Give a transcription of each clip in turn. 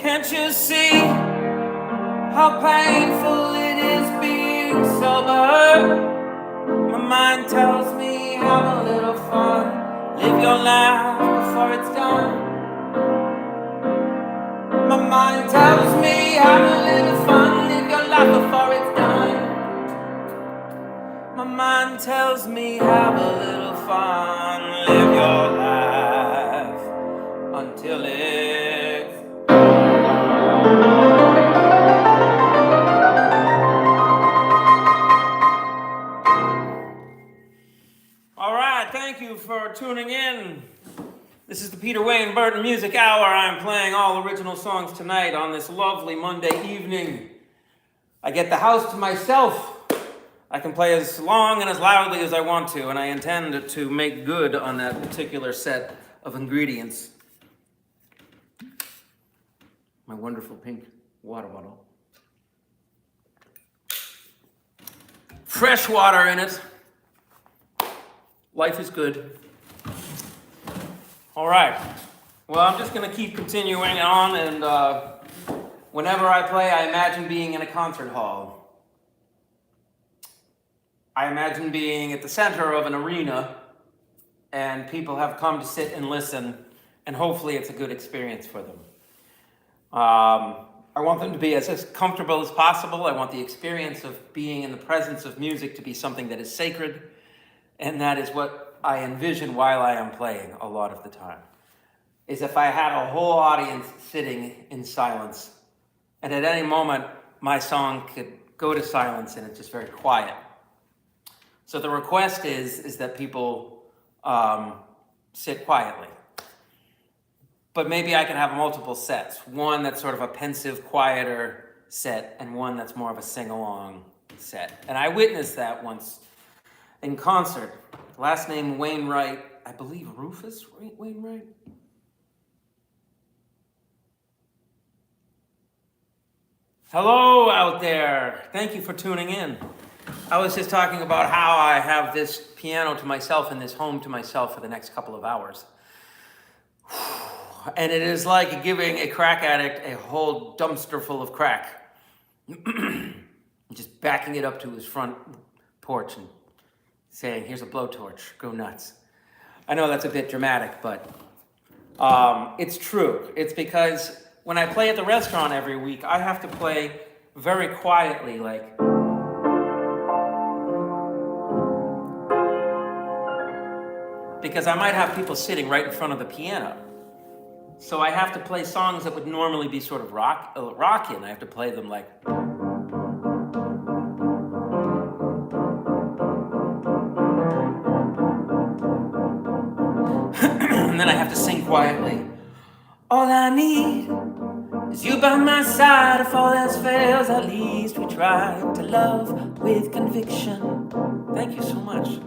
Can't you see how painful it is being sober? My mind tells me have a little fun, live your life before it's done. My mind tells me have a little fun, live your life before it's done. My mind tells me have a little fun, live your life until it's all right. Thank you for tuning in. This is the Wayne Burton Music Hour. I'm playing all original songs tonight on this lovely Monday evening. I get the house to myself. I can play as long and as loudly as I want to, and I intend to make good on that particular set of ingredients. My wonderful pink water bottle. Fresh water in it. Life is good. All right. Well, I'm just going to keep continuing on, and whenever I play, I imagine being in a concert hall. I imagine being at the center of an arena, and people have come to sit and listen, and hopefully it's a good experience for them. I want them to be as comfortable as possible. I want the experience of being in the presence of music to be something that is sacred, and that is what I envision while I am playing a lot of the time, is if I had a whole audience sitting in silence, and at any moment my song could go to silence and it's just very quiet. So the request is that people sit quietly. But maybe I can have multiple sets, one that's sort of a pensive, quieter set, and one that's more of a sing-along set. And I witnessed that once in concert. Last name Wainwright, I believe Rufus Wainwright? Hello out there. Thank you for tuning in. I was just talking about how I have this piano to myself and this home to myself for the next couple of hours. And it is like giving a crack addict a whole dumpster full of crack. Just backing it up to his front porch and saying, here's a blowtorch, go nuts. I know that's a bit dramatic, but it's true. It's because when I play at the restaurant every week, I have to play very quietly, like, because I might have people sitting right in front of the piano. So I have to play songs that would normally be sort of rocky, and I have to play them like, and then I have to sing quietly. All I need is you by my side. If all else fails, at least we try to love with conviction. Thank you so much.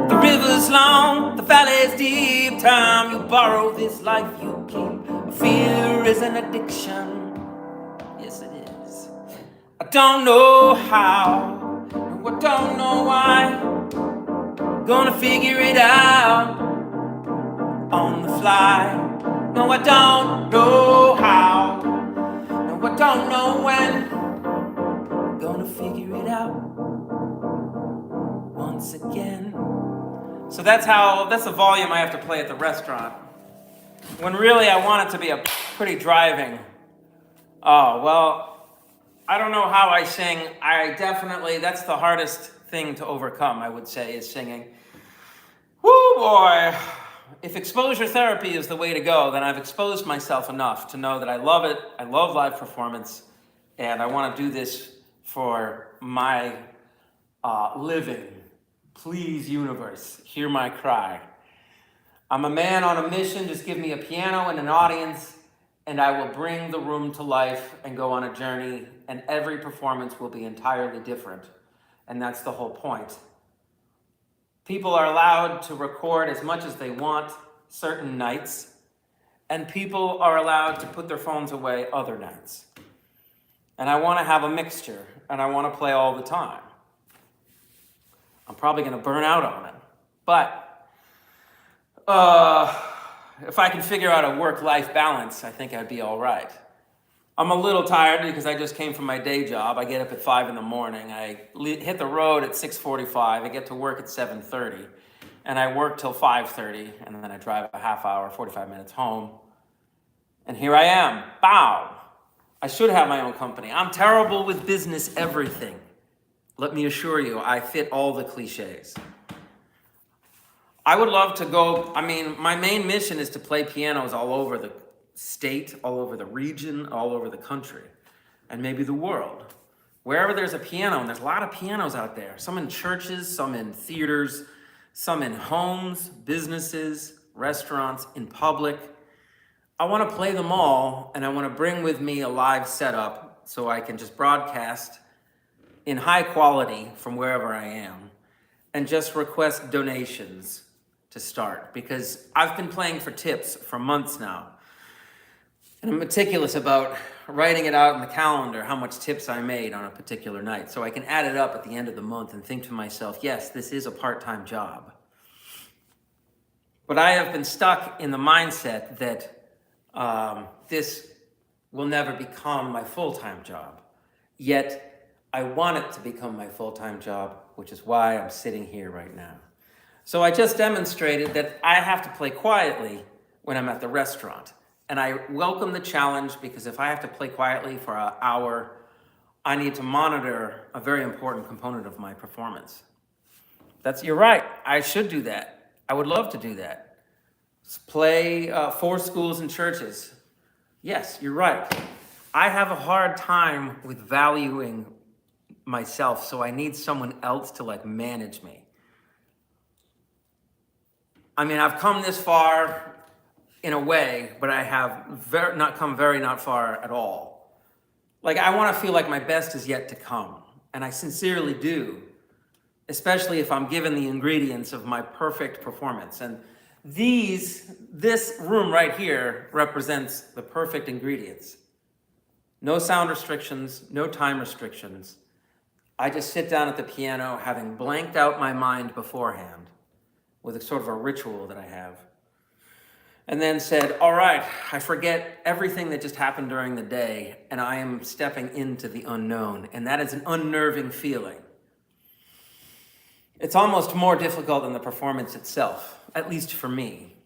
The river's long, the valley's deep. Time you borrow, this life you keep. Fear is an addiction. Yes, it is. I don't know how, no, I don't know why. Gonna figure it out on the fly. No, I don't know how. No, I don't know when. Gonna figure it out once again. So that's the volume I have to play at the restaurant. When really I want it to be a pretty driving. Oh, well, I don't know how I sing. That's the hardest thing to overcome, I would say, is singing. Woo, boy. If exposure therapy is the way to go, then I've exposed myself enough to know that I love it. I love live performance, and I want to do this for my living. Please, universe, hear my cry. I'm a man on a mission. Just give me a piano and an audience, and I will bring the room to life and go on a journey, and every performance will be entirely different. And that's the whole point. People are allowed to record as much as they want certain nights, and people are allowed to put their phones away other nights. And I want to have a mixture, and I want to play all the time. I'm probably going to burn out on it. But, if I can figure out a work-life balance, I think I'd be all right. I'm a little tired because I just came from my day job. I get up at 5 in the morning. I hit the road at 6:45. I get to work at 7:30. And I work till 5:30. And then I drive a half hour, 45 minutes home. And here I am. Bow. I should have my own company. I'm terrible with business everything. Let me assure you, I fit all the cliches. I would love to go, my main mission is to play pianos all over the state, all over the region, all over the country, and maybe the world. Wherever there's a piano, and there's a lot of pianos out there, some in churches, some in theaters, some in homes, businesses, restaurants, in public. I want to play them all, and I want to bring with me a live setup so I can just broadcast in high quality from wherever I am and just request donations to start, because I've been playing for tips for months now. And I'm meticulous about writing it out in the calendar, how much tips I made on a particular night, so I can add it up at the end of the month and think to myself, yes, this is a part-time job. But I have been stuck in the mindset that this will never become my full-time job. Yet I want it to become my full-time job, which is why I'm sitting here right now. So I just demonstrated that I have to play quietly when I'm at the restaurant. And I welcome the challenge, because if I have to play quietly for an hour, I need to monitor a very important component of my performance. You're right, I should do that. I would love to do that. Play 4 schools and churches. Yes, you're right. I have a hard time with valuing myself, so I need someone else to manage me. I've come this far in a way, but I have not come very far at all. I want to feel like my best is yet to come, and I sincerely do, especially if I'm given the ingredients of my perfect performance. And this room right here represents the perfect ingredients. No sound restrictions, no time restrictions. I just sit down at the piano, having blanked out my mind beforehand with a sort of a ritual that I have. And then said, all right, I forget everything that just happened during the day, and I am stepping into the unknown. And that is an unnerving feeling. It's almost more difficult than the performance itself, at least for me.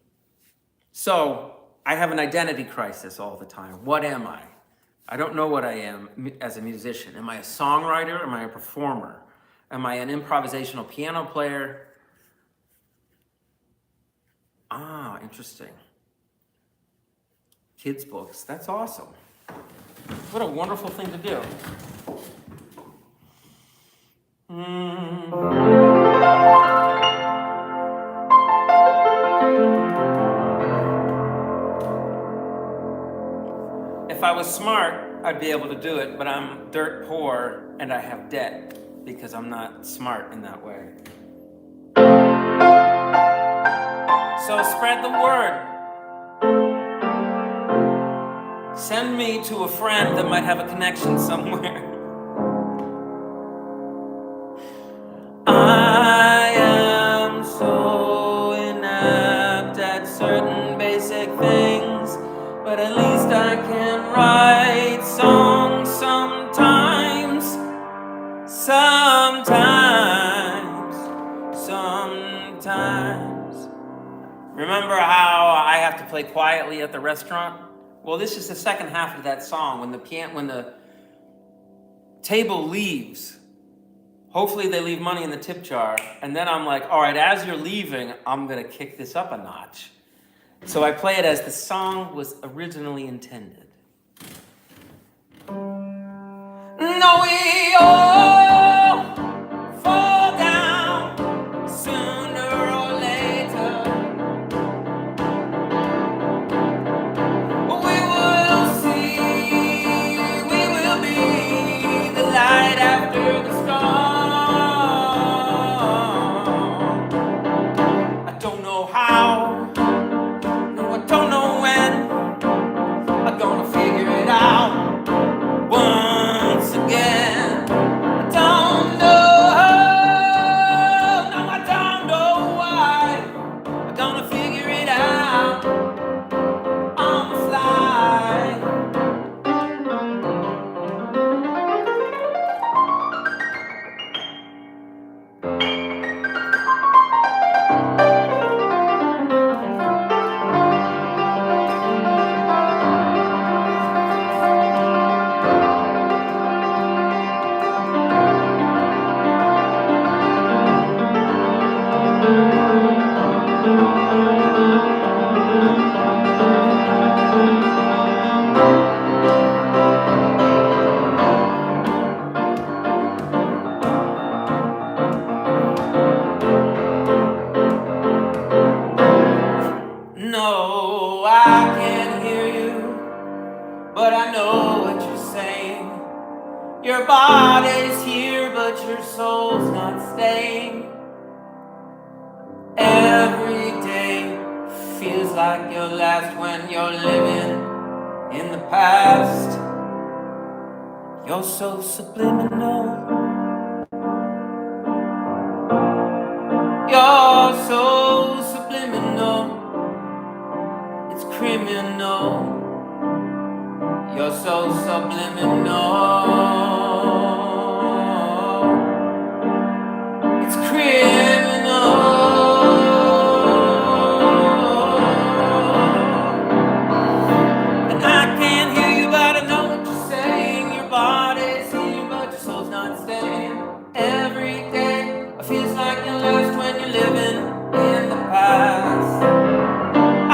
So I have an identity crisis all the time. What am I? I don't know what I am as a musician. Am I a songwriter? Am I a performer? Am I an improvisational piano player? Interesting. Kids' books, that's awesome. What a wonderful thing to do. If I was smart, I'd be able to do it, but I'm dirt poor and I have debt because I'm not smart in that way. So spread the word. Send me to a friend that might have a connection somewhere. I am so inept at certain basic things, but at least I can write songs sometimes. Remember how I have to play quietly at the restaurant? Well, this is the second half of that song. When the table leaves, hopefully they leave money in the tip jar, and then I'm like, all right, as you're leaving, I'm gonna kick this up a notch. So I play it as the song was originally intended. No, we all fall down sooner or later. We will see, we will be the light after the storm. I don't know how, no, I don't know when. I'm gonna figure it out once again. Oh, I can't hear you, but I know what you're saying. Your body's here, but your soul's not staying. Every day feels like your last when you're living in the past. You're so subliminal. You're so subliminal. It's criminal. You're so subliminal. It's criminal. And I can't hear you, but I know what you're saying. Your body's here, but your soul's not staying. Every day it feels like you're lost when you're living in the past.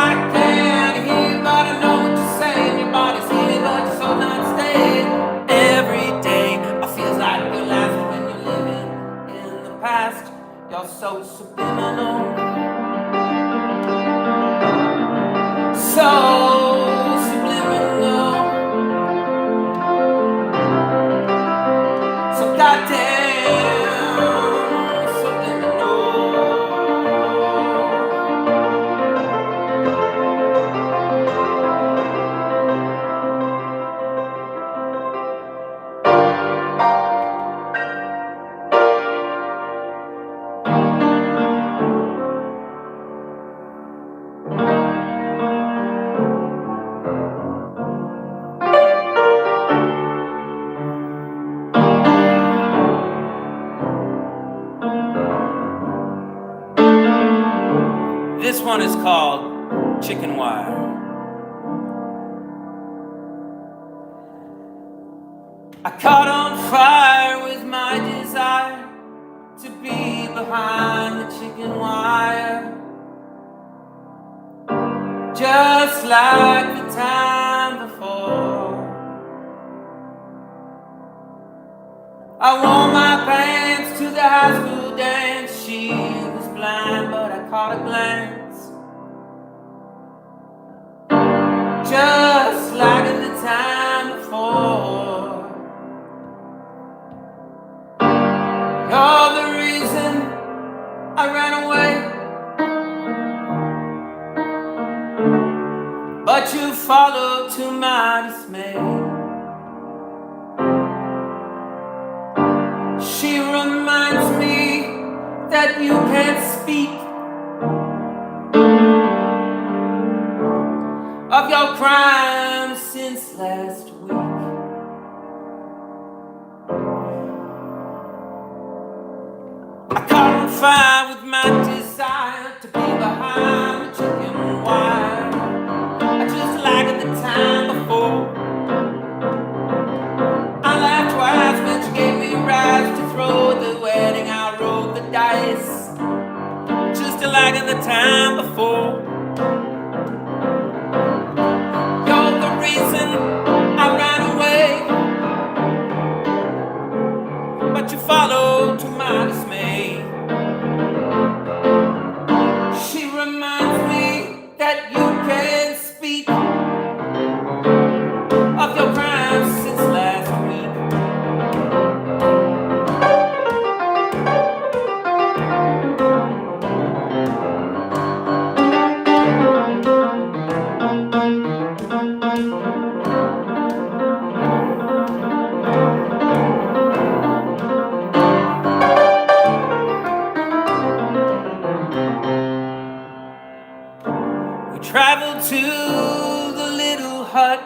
I can't hear you, but I know what you're saying. Your body's here, but your soul's not staying. Every day it feels like you're lost when you're living in the past. You're so subliminal. So subliminal. So goddamn subliminal. This one is called Chicken Wire. I caught on fire with my desire to be behind the chicken wire, just like the time before. I wore my pants to the high school dance. She was blind, but I caught a glance, just like in the time before. You're the reason I ran away, but you followed to my dismay. She reminds me that you can't speak of your crimes since last week. I caught on fire with my desire to be behind the chicken wire, just like at the time before. I laughed twice when she gave me rights to throw at the wedding. I rolled the dice, just like in the time before. You're the reason I ran away, but you followed to my dismay. She reminds me that you can't speak of your crimes since last week. We traveled to the little hut.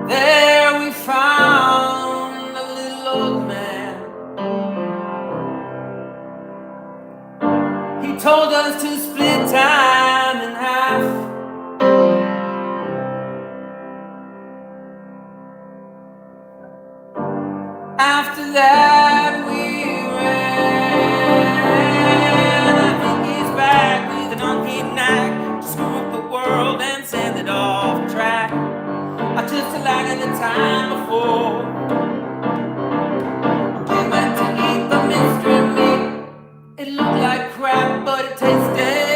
There we found a little old man. He told us to split time in half. After that we ran. I think he's back with an uncanny knack to screw up the world and send it off track, just like in the time before. We went to eat the mystery meat. It looked like crap, but it tasted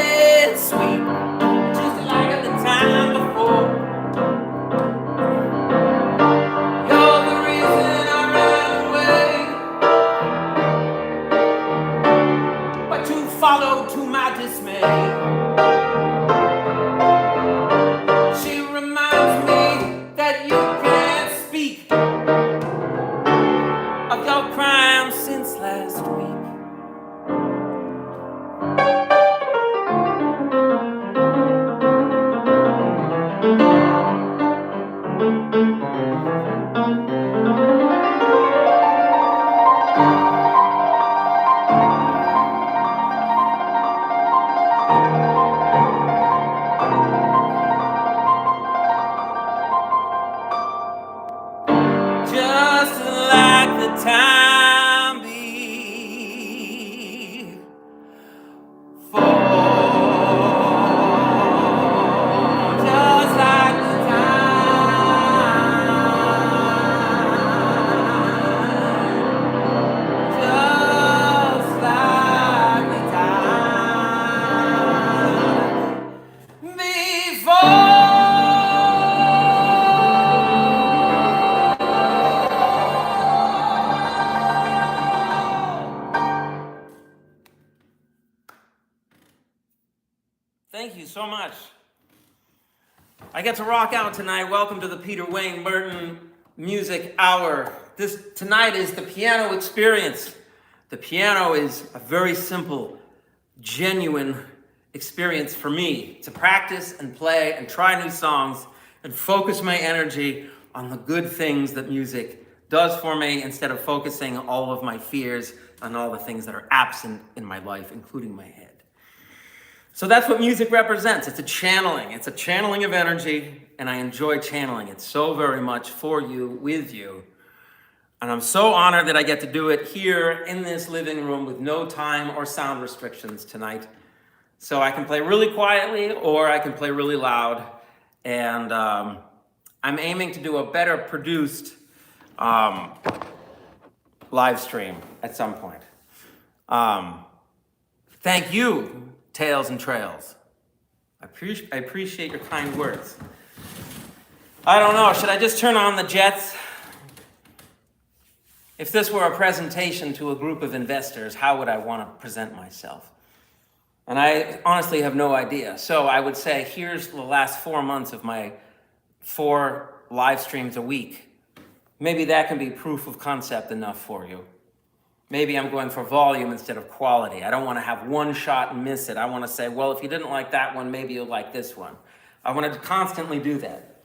Just like the time before, just like the time, just like the time before. Thank you so much. I get to rock out tonight. Welcome to the Wayne Burton Music Hour. Tonight is the piano experience. The piano is a very simple, genuine experience for me to practice and play and try new songs and focus my energy on the good things that music does for me instead of focusing all of my fears on all the things that are absent in my life, including my head. So that's what music represents. It's a channeling of energy, and I enjoy channeling it so very much for you, with you. And I'm so honored that I get to do it here in this living room with no time or sound restrictions tonight. So I can play really quietly or I can play really loud. And I'm aiming to do a better produced live stream at some point. Thank you, Tales and Trails. I appreciate your kind words. I don't know, should I just turn on the jets? If this were a presentation to a group of investors, how would I want to present myself? And I honestly have no idea. So I would say, here's the last 4 months of my 4 live streams a week. Maybe that can be proof of concept enough for you. Maybe I'm going for volume instead of quality. I don't want to have one shot and miss it. I want to say, well, if you didn't like that one, maybe you'll like this one. I want to constantly do that.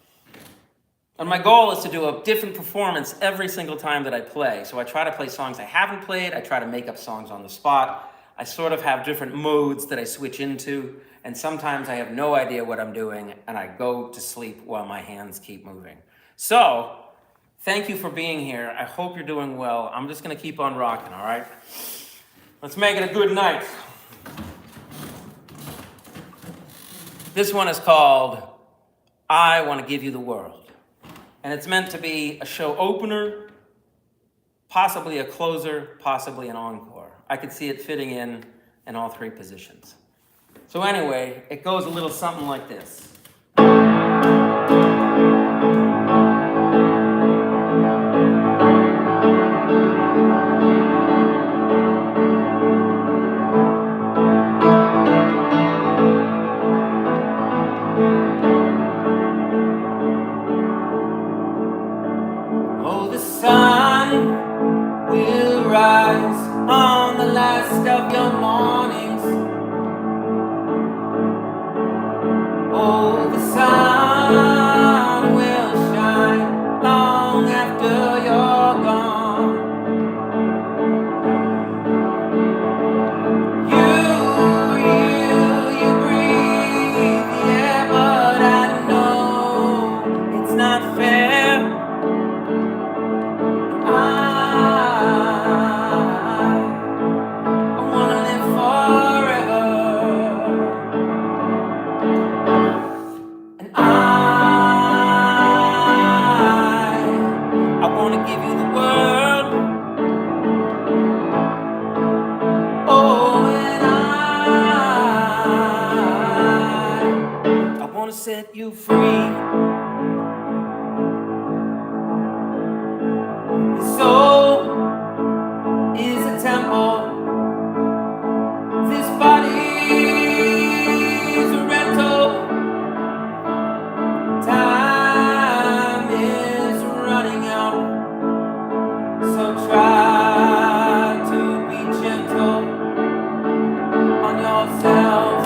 And my goal is to do a different performance every single time that I play. So I try to play songs I haven't played. I try to make up songs on the spot. I sort of have different modes that I switch into. And sometimes I have no idea what I'm doing, and I go to sleep while my hands keep moving. So, thank you for being here. I hope you're doing well. I'm just going to keep on rocking, all right? Let's make it a good night. This one is called I Want to Give You the World. And it's meant to be a show opener, possibly a closer, possibly an encore. I could see it fitting in all 3 positions. So anyway, it goes a little something like this. On the last of your mornings, oh, the sun will shine long after you're gone. You breathe the air, but I know it's not fair. Set you free. The soul is a temple. This body's a rental. Time is running out. So try to be gentle on yourself.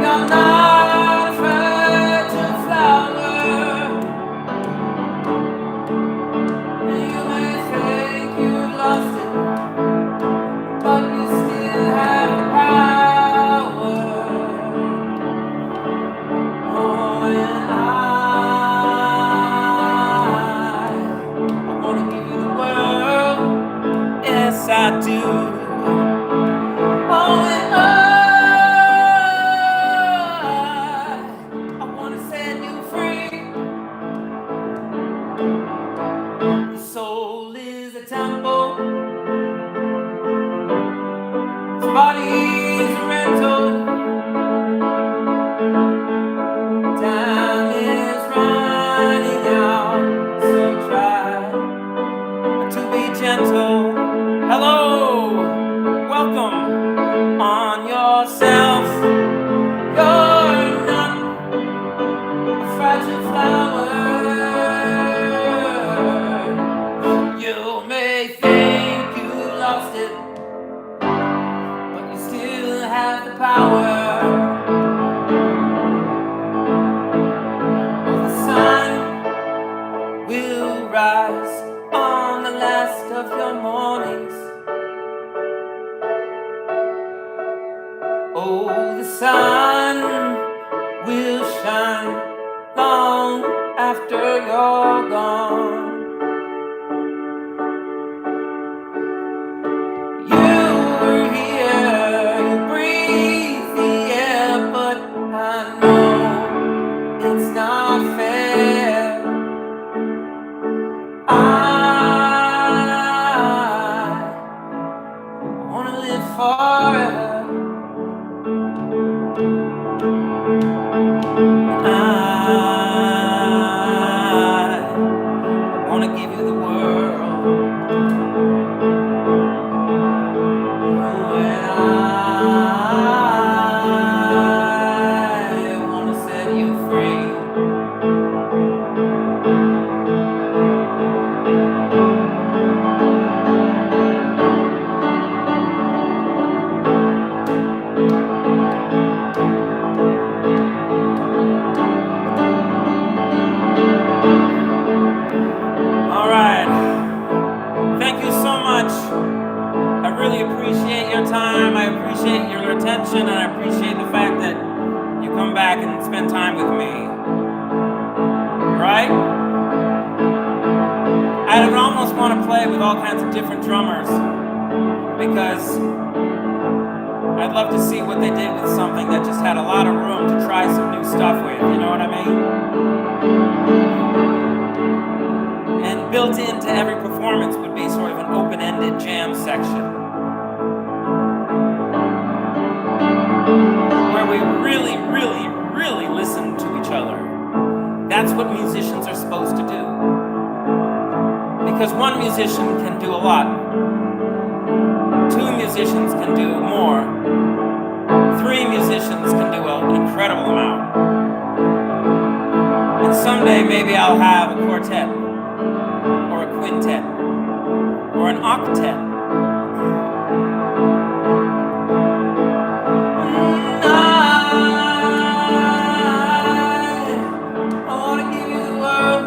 You're not afraid to flower. yourself. You're not a fragile flower. You may think you lost it, but you still have the power. The sun will rise on the last of your mornings. Oh, the sun will shine long after you're gone. You were here, you breathe the air, but I know it's not fair. I wanna live forever. I wanna give you the world. And I wanna set you free. All right. Thank you so much. I really appreciate your time. I appreciate your attention, and I appreciate the fact that you come back and spend time with me. Right? I would almost want to play with all kinds of different drummers, because I'd love to see what they did with something that just had a lot of room to try some new stuff with, you know what I mean? And built into every performance would be sort of an open-ended jam section, where we really, really, really listen to each other. That's what musicians are supposed to do. Because one musician can do a lot. Two musicians can do more. Three musicians can do an incredible amount. And someday maybe I'll have a quartet, or a quintet, or an octet. I wanna give you the world.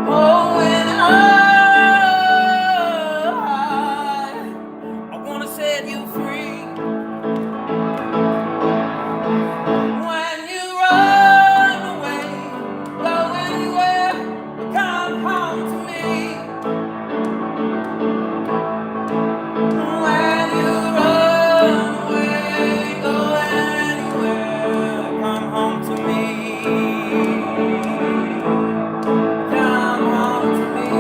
Oh, and I wanna set you free. When you run away, go anywhere, come home to me. When you run away, go anywhere, come home to me. Come home to me.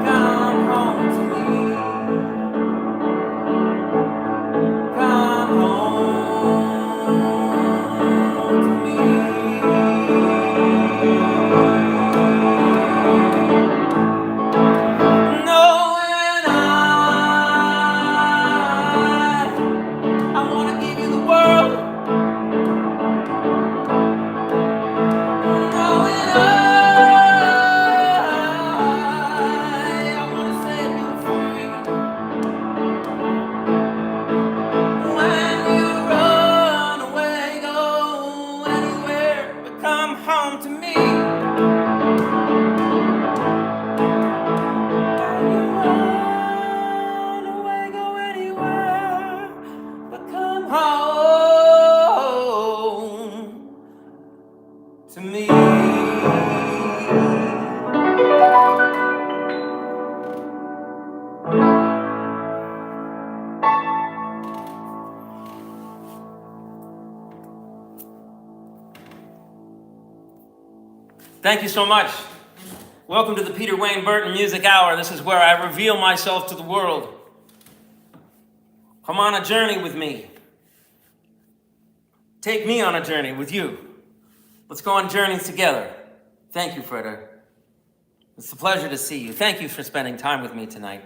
Come home to me. Come home to me. No, and I wanna give you the world. No, and I wanna set you free. When you run away, go anywhere, but come home to me. When you run away, go anywhere, but come home to me. Thank you so much. Welcome to the Wayne Burton Music Hour. This is where I reveal myself to the world. Come on a journey with me. Take me on a journey with you. Let's go on journeys together. Thank you, Freda. It's a pleasure to see you. Thank you for spending time with me tonight.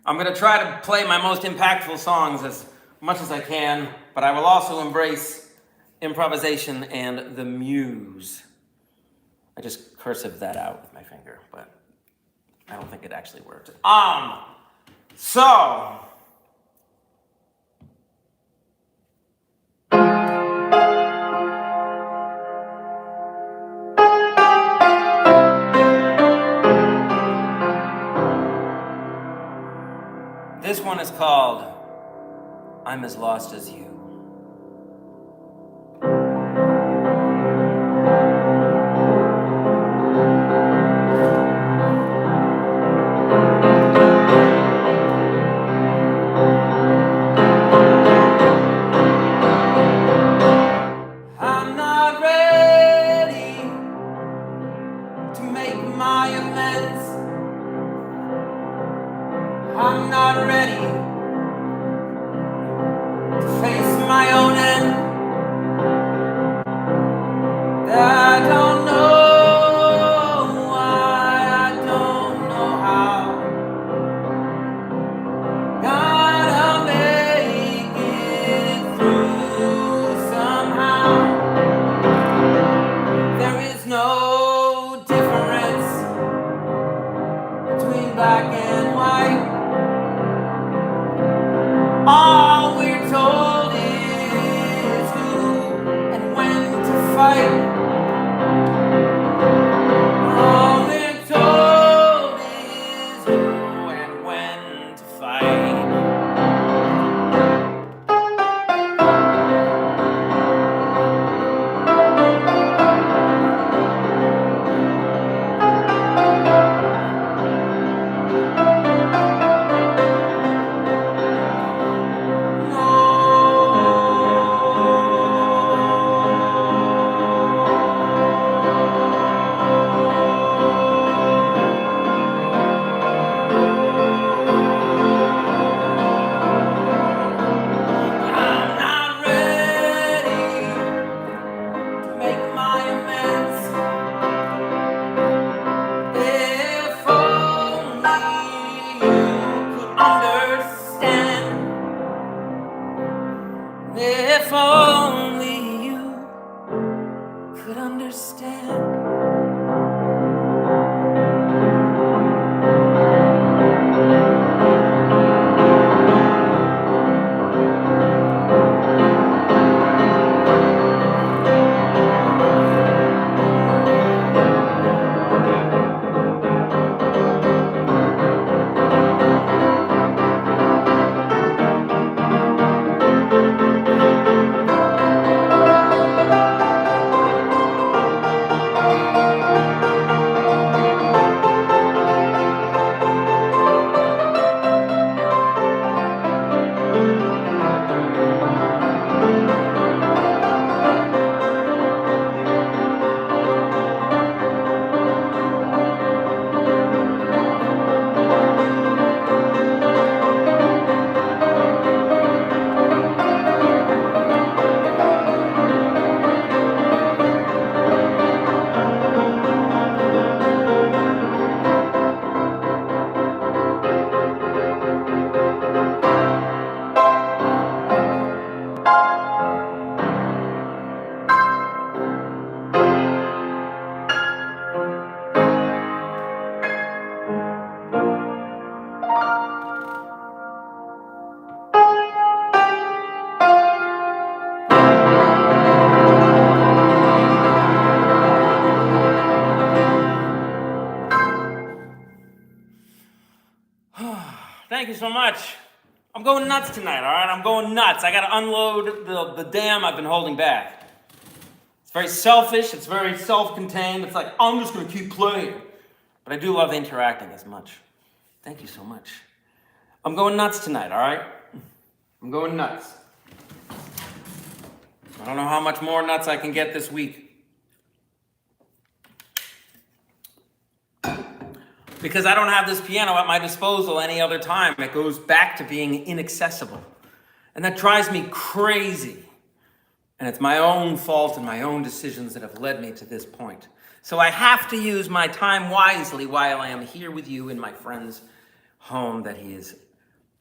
I'm going to try to play my most impactful songs as much as I can, but I will also embrace improvisation and the muse. I just cursive that out with my finger, but I don't think it actually worked. So... this one is called I'm as Lost as You. I'm not ready to make my amends. I'm not ready to face my own end. I don't know why, I don't know how. Gotta make it through somehow. There is no difference between black and white. All we're told is who and when to fight. All we're told is who and when to fight. If only you could understand. Thank you so much. I'm going nuts tonight, all right? I'm going nuts. I got to unload the dam I've been holding back. It's very selfish. It's very self-contained. It's like, I'm just going to keep playing. But I do love interacting as much. Thank you so much. I'm going nuts tonight, all right? I'm going nuts. I don't know how much more nuts I can get this week. Because I don't have this piano at my disposal any other time. It goes back to being inaccessible. And that drives me crazy. And it's my own fault and my own decisions that have led me to this point. So I have to use my time wisely while I am here with you in my friend's home that he is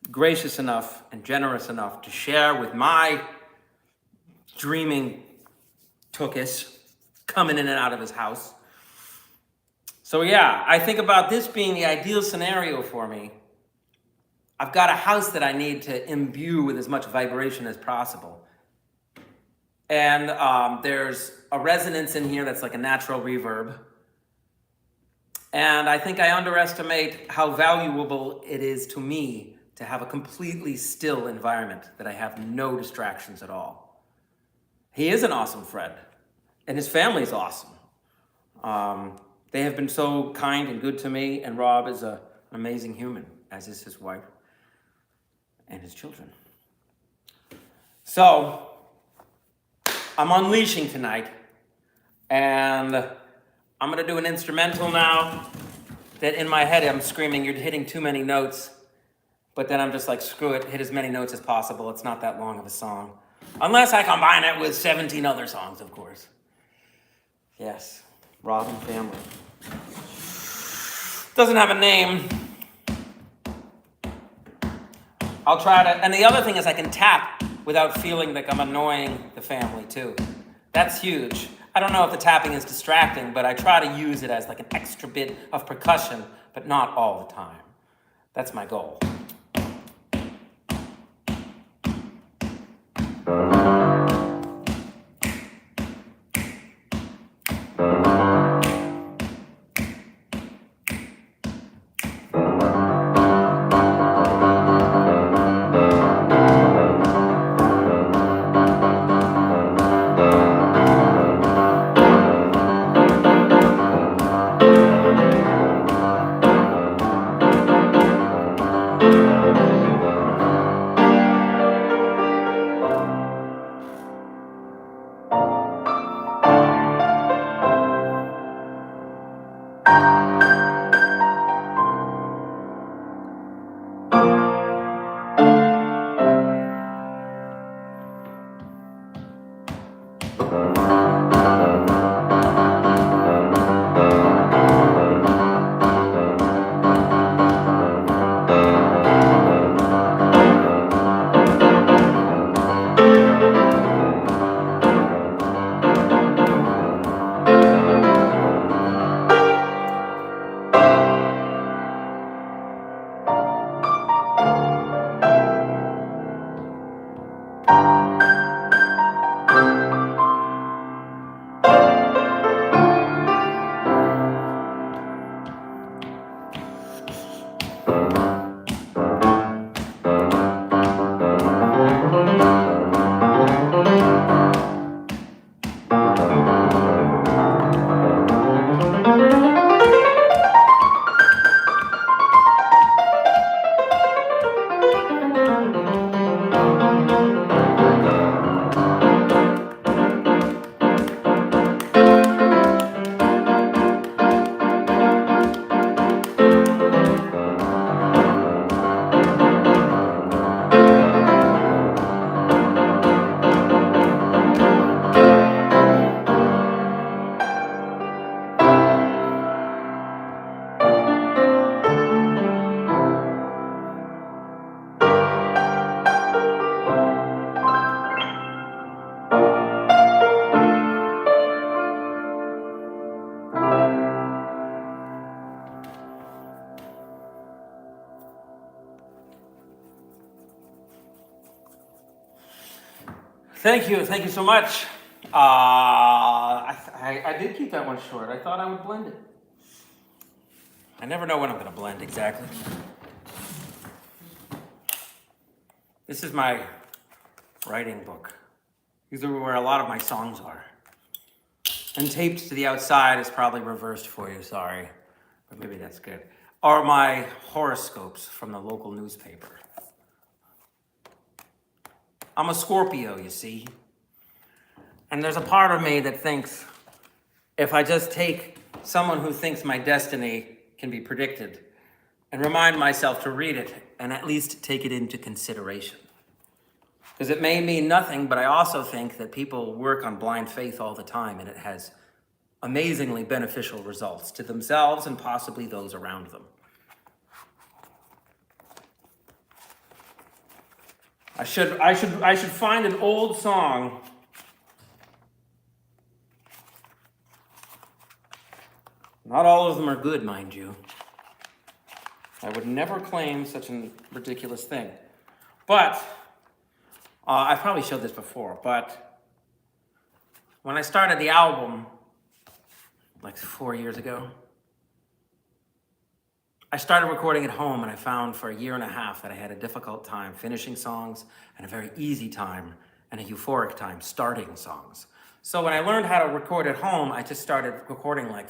gracious enough and generous enough to share with my dreaming tookus coming in and out of his house. So yeah, I think about this being the ideal scenario for me. I've got a house that I need to imbue with as much vibration as possible. And there's a resonance in here that's like a natural reverb. And I think I underestimate how valuable it is to me to have a completely still environment, that I have no distractions at all. He is an awesome friend, and his family's awesome. They have been so kind and good to me, and Rob is an amazing human, as is his wife and his children. So, I'm unleashing tonight, and I'm gonna do an instrumental now that in my head I'm screaming, you're hitting too many notes, but then I'm just like, screw it, hit as many notes as possible. It's not that long of a song. Unless I combine it with 17 other songs, of course. Yes, Rob and family. Doesn't have a name. I'll try to, and the other thing is I can tap without feeling like I'm annoying the family too. That's huge. I don't know if the tapping is distracting, but I try to use it as like an extra bit of percussion, but not all the time. That's my goal. Thank you so much. I did keep that one short. I thought I would blend it. I never know when I'm gonna blend exactly. This is my writing book. These are where a lot of my songs are. And taped to the outside is probably reversed for you, sorry. But maybe that's good. Are my horoscopes from the local newspaper. I'm a Scorpio, you see. And there's a part of me that thinks if I just take someone who thinks my destiny can be predicted and remind myself to read it and at least take it into consideration. Because it may mean nothing, but I also think that people work on blind faith all the time, and it has amazingly beneficial results to themselves and possibly those around them. I should find an old song. Not all of them are good, mind you. I would never claim such a ridiculous thing. But, I've probably showed this before, but when I started the album, like 4 years ago, I started recording at home, and I found for a year and a half that I had a difficult time finishing songs and a very easy time and a euphoric time starting songs. So when I learned how to record at home, I just started recording like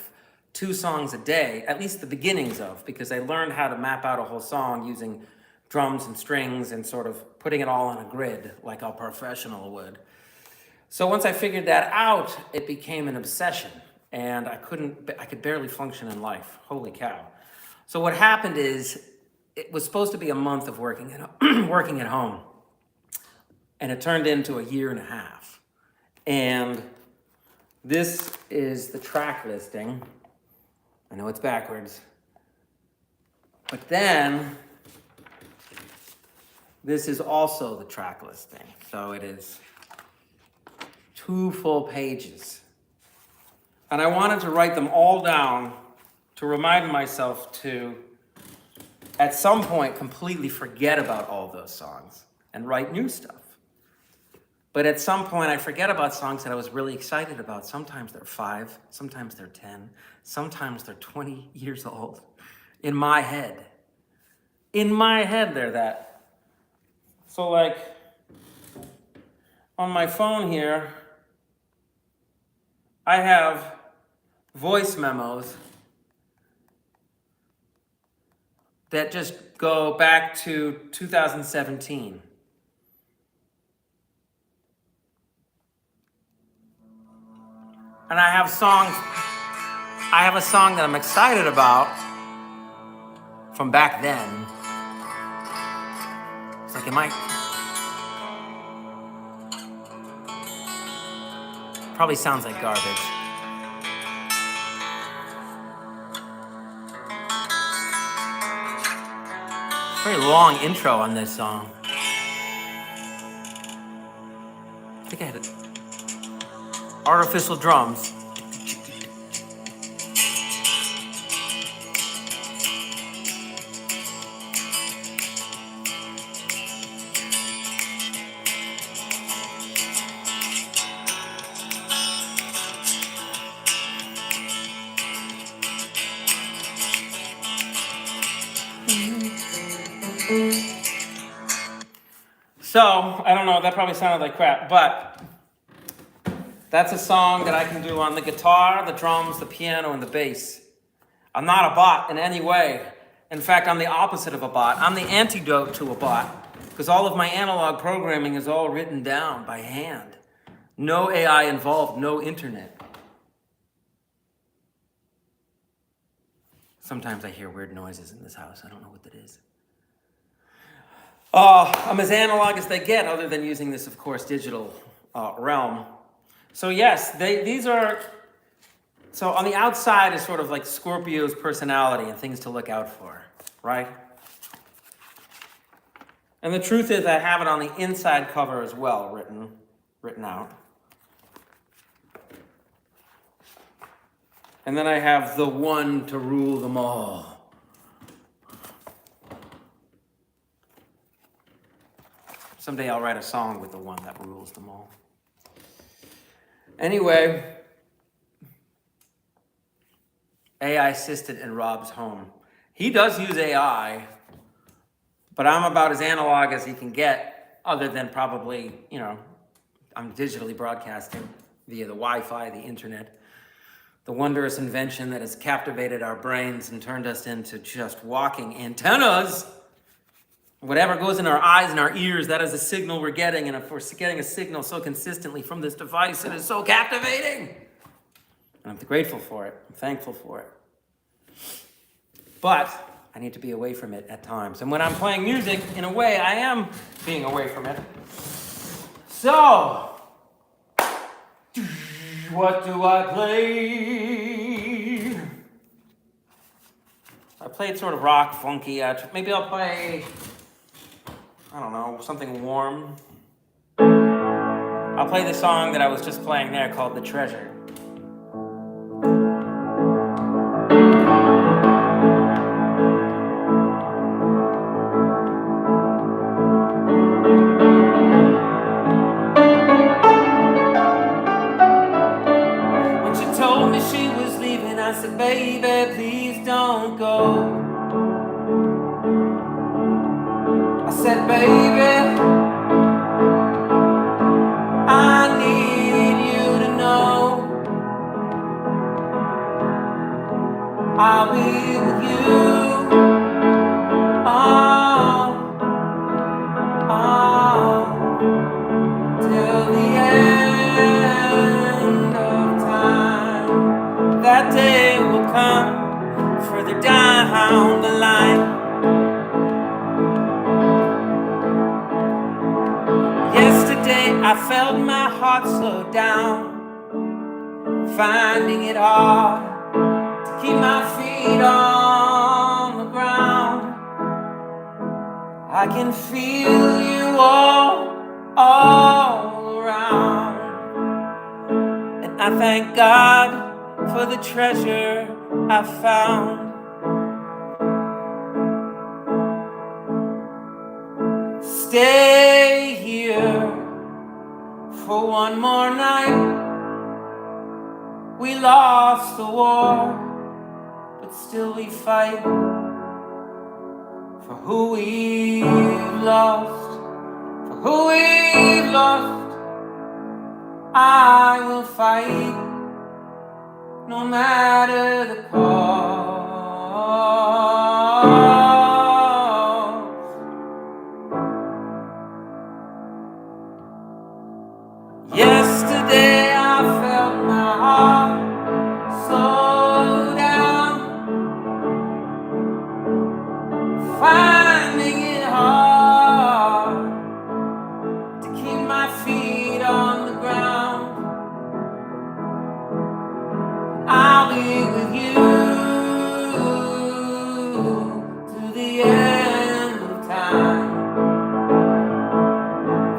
2 songs a day, at least the beginnings of, because I learned how to map out a whole song using drums and strings and sort of putting it all on a grid like a professional would. So once I figured that out, it became an obsession, and I could barely function in life. Holy cow. So what happened is, it was supposed to be a month of working at home, and it turned into a year and a half. And this is the track listing. I know it's backwards. But then, this is also the track listing. So it is 2 full pages. And I wanted to write them all down to remind myself to, at some point, completely forget about all those songs and write new stuff. But at some point, I forget about songs that I was really excited about. Sometimes they're 5, sometimes they're 10, sometimes they're 20 years old. In my head. In my head, they're that. So like, on my phone here, I have voice memos that just go back to 2017. And I have a song that I'm excited about from back then. It's like it might probably sounds like garbage. Very long intro on this song. I think I had artificial drums. So, I don't know, that probably sounded like crap, but that's a song that I can do on the guitar, the drums, the piano, and the bass. I'm not a bot in any way. In fact, I'm the opposite of a bot. I'm the antidote to a bot, because all of my analog programming is all written down by hand. No AI involved, no internet. Sometimes I hear weird noises in this house. I don't know what that is. I'm as analog as they get, other than using this, of course, digital realm. So yes, these are, so on the outside is sort of like Scorpio's personality and things to look out for, right? And the truth is I have it on the inside cover as well, written out. And then I have the one to rule them all. Someday I'll write a song with the one that rules them all. Anyway, AI assistant in Rob's home. He does use AI, but I'm about as analog as he can get, other than probably, I'm digitally broadcasting via the Wi-Fi, the internet. The wondrous invention that has captivated our brains and turned us into just walking antennas. Whatever goes in our eyes and our ears, that is a signal we're getting. And if we're getting a signal so consistently from this device, it is so captivating. And I'm grateful for it. I'm thankful for it. But I need to be away from it at times. And when I'm playing music, in a way, I am being away from it. So, What do I play? I played sort of rock, funky. Maybe I'll play, I don't know, something warm. I'll play the song that I was just playing there called The Treasure. When she told me she was leaving, I said, baby, please don't go. I said, baby, I need you to know I'll be with you, till the end of time. That day will come further down the line. Yesterday I felt my heart slow down, finding it hard to keep my feet on the ground. I can feel you all around, and I thank God for the treasure I found. Stay here for one more night. We lost the war, but still we fight for who we've lost, for who we've lost. I will fight no matter the cost. Yesterday I felt my heart slow down, finding it hard to keep my feet on the ground. I'll be with you to the end of time.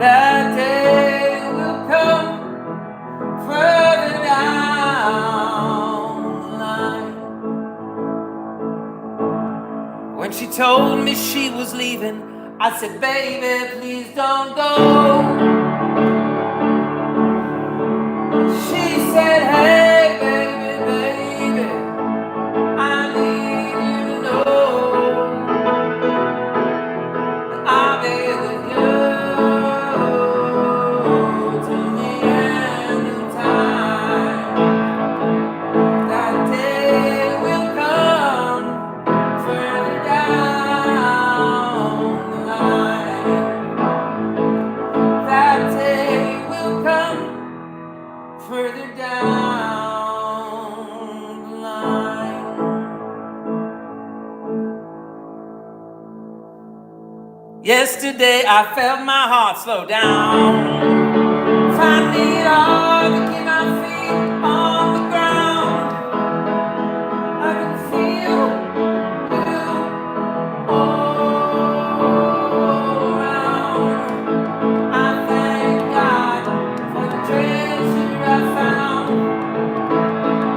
That day will come further down the line. When she told me she was leaving, I said, baby, please don't go. She said, hey, baby, baby, I need you to know that I'll be with you till the end of time. That day will come further down the line. That day will come further down the line. Yesterday I felt my heart slow down, finding it hard to keep my feet on the ground. I can feel you all around. I thank God for the treasure I found.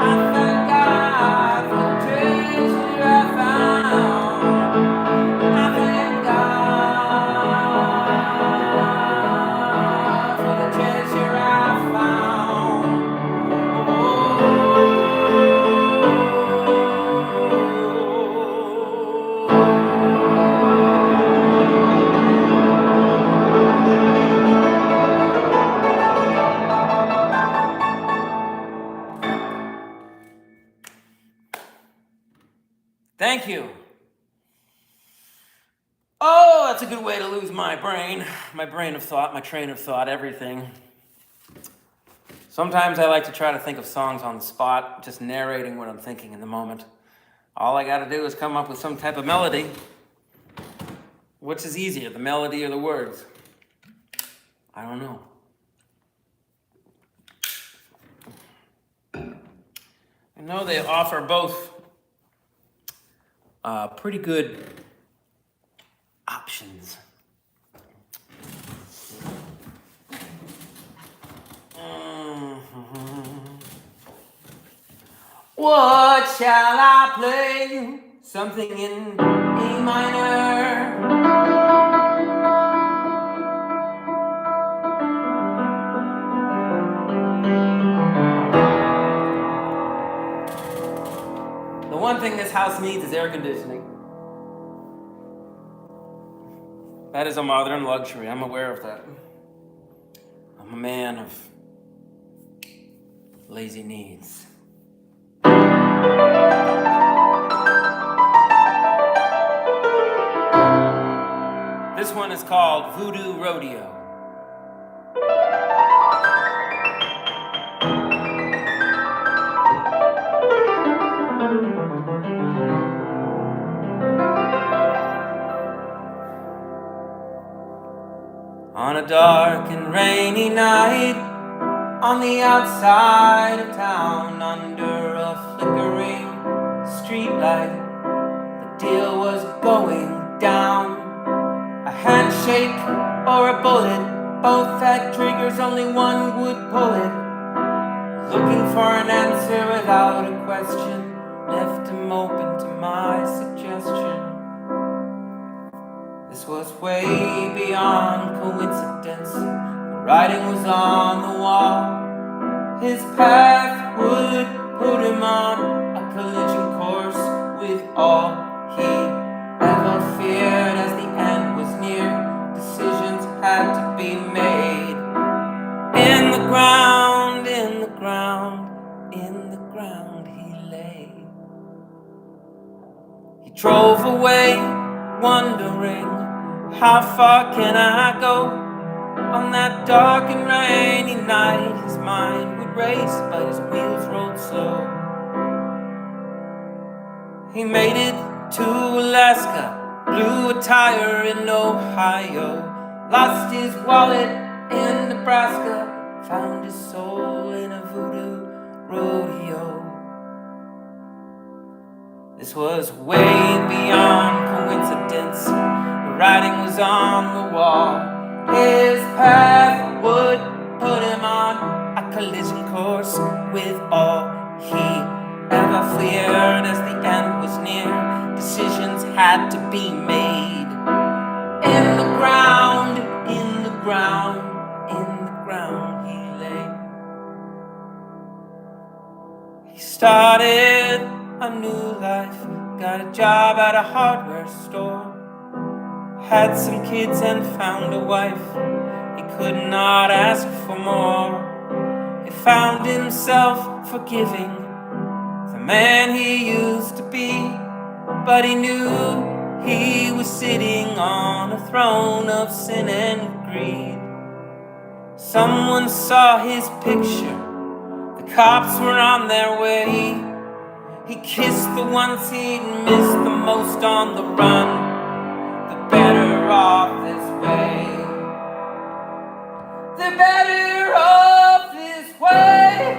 I thank God for the treasure I found. I thank God for the treasure I found. Thank you. Oh, that's a good way to lose my brain of thought, my train of thought, everything. Sometimes I like to try to think of songs on the spot, just narrating what I'm thinking in the moment. All I gotta do is come up with some type of melody. Which is easier, the melody or the words? I don't know. know they offer both pretty good options. What shall I play? Something in E minor. The one thing this house needs is air conditioning. That is a modern luxury. I'm aware of that. I'm a man of lazy needs. This one is called Voodoo Rodeo. On a dark and rainy night, on the outside of town, under a flickering streetlight, the deal was going down. A handshake or a bullet, both had triggers, only one would pull it. Looking for an answer without a question, left him open to my suggestion. This was way beyond coincidence. The writing was on the wall. His path would put him on a collision course with all he ever feared. As the end was near, decisions had to be made. In the ground, in the ground, in the ground he lay. He drove away, wondering, how far can I go? On that dark and rainy night, his mind would race, but his wheels rolled slow. He made it to Alaska, blew a tire in Ohio, lost his wallet in Nebraska, found his soul in a voodoo rodeo. This was way beyond coincidence. The writing was on the wall. His path would put him on a collision course with all he ever feared. As the end was near, decisions had to be made. In the ground, in the ground, in the ground he lay. He started a new life, got a job at a hardware store, had some kids and found a wife. He could not ask for more. He found himself forgiving the man he used to be, but he knew he was sitting on a throne of sin and greed. Someone saw his picture, the cops were on their way. He kissed the ones he'd missed the most on the run. The better off this way. The better off this way.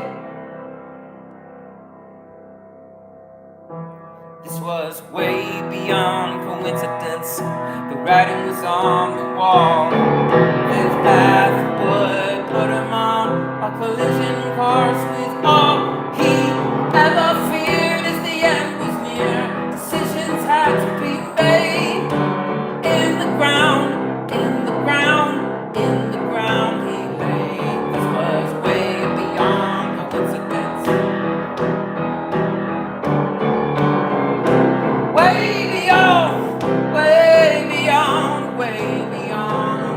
This was way beyond coincidence. The writing was on the wall. His path would put him on a collision course with all he ever feared. As the end was near, decisions had to be made. In the ground, in the ground, in the ground he lay. This was way beyond coincidence. Way beyond, way beyond, way beyond.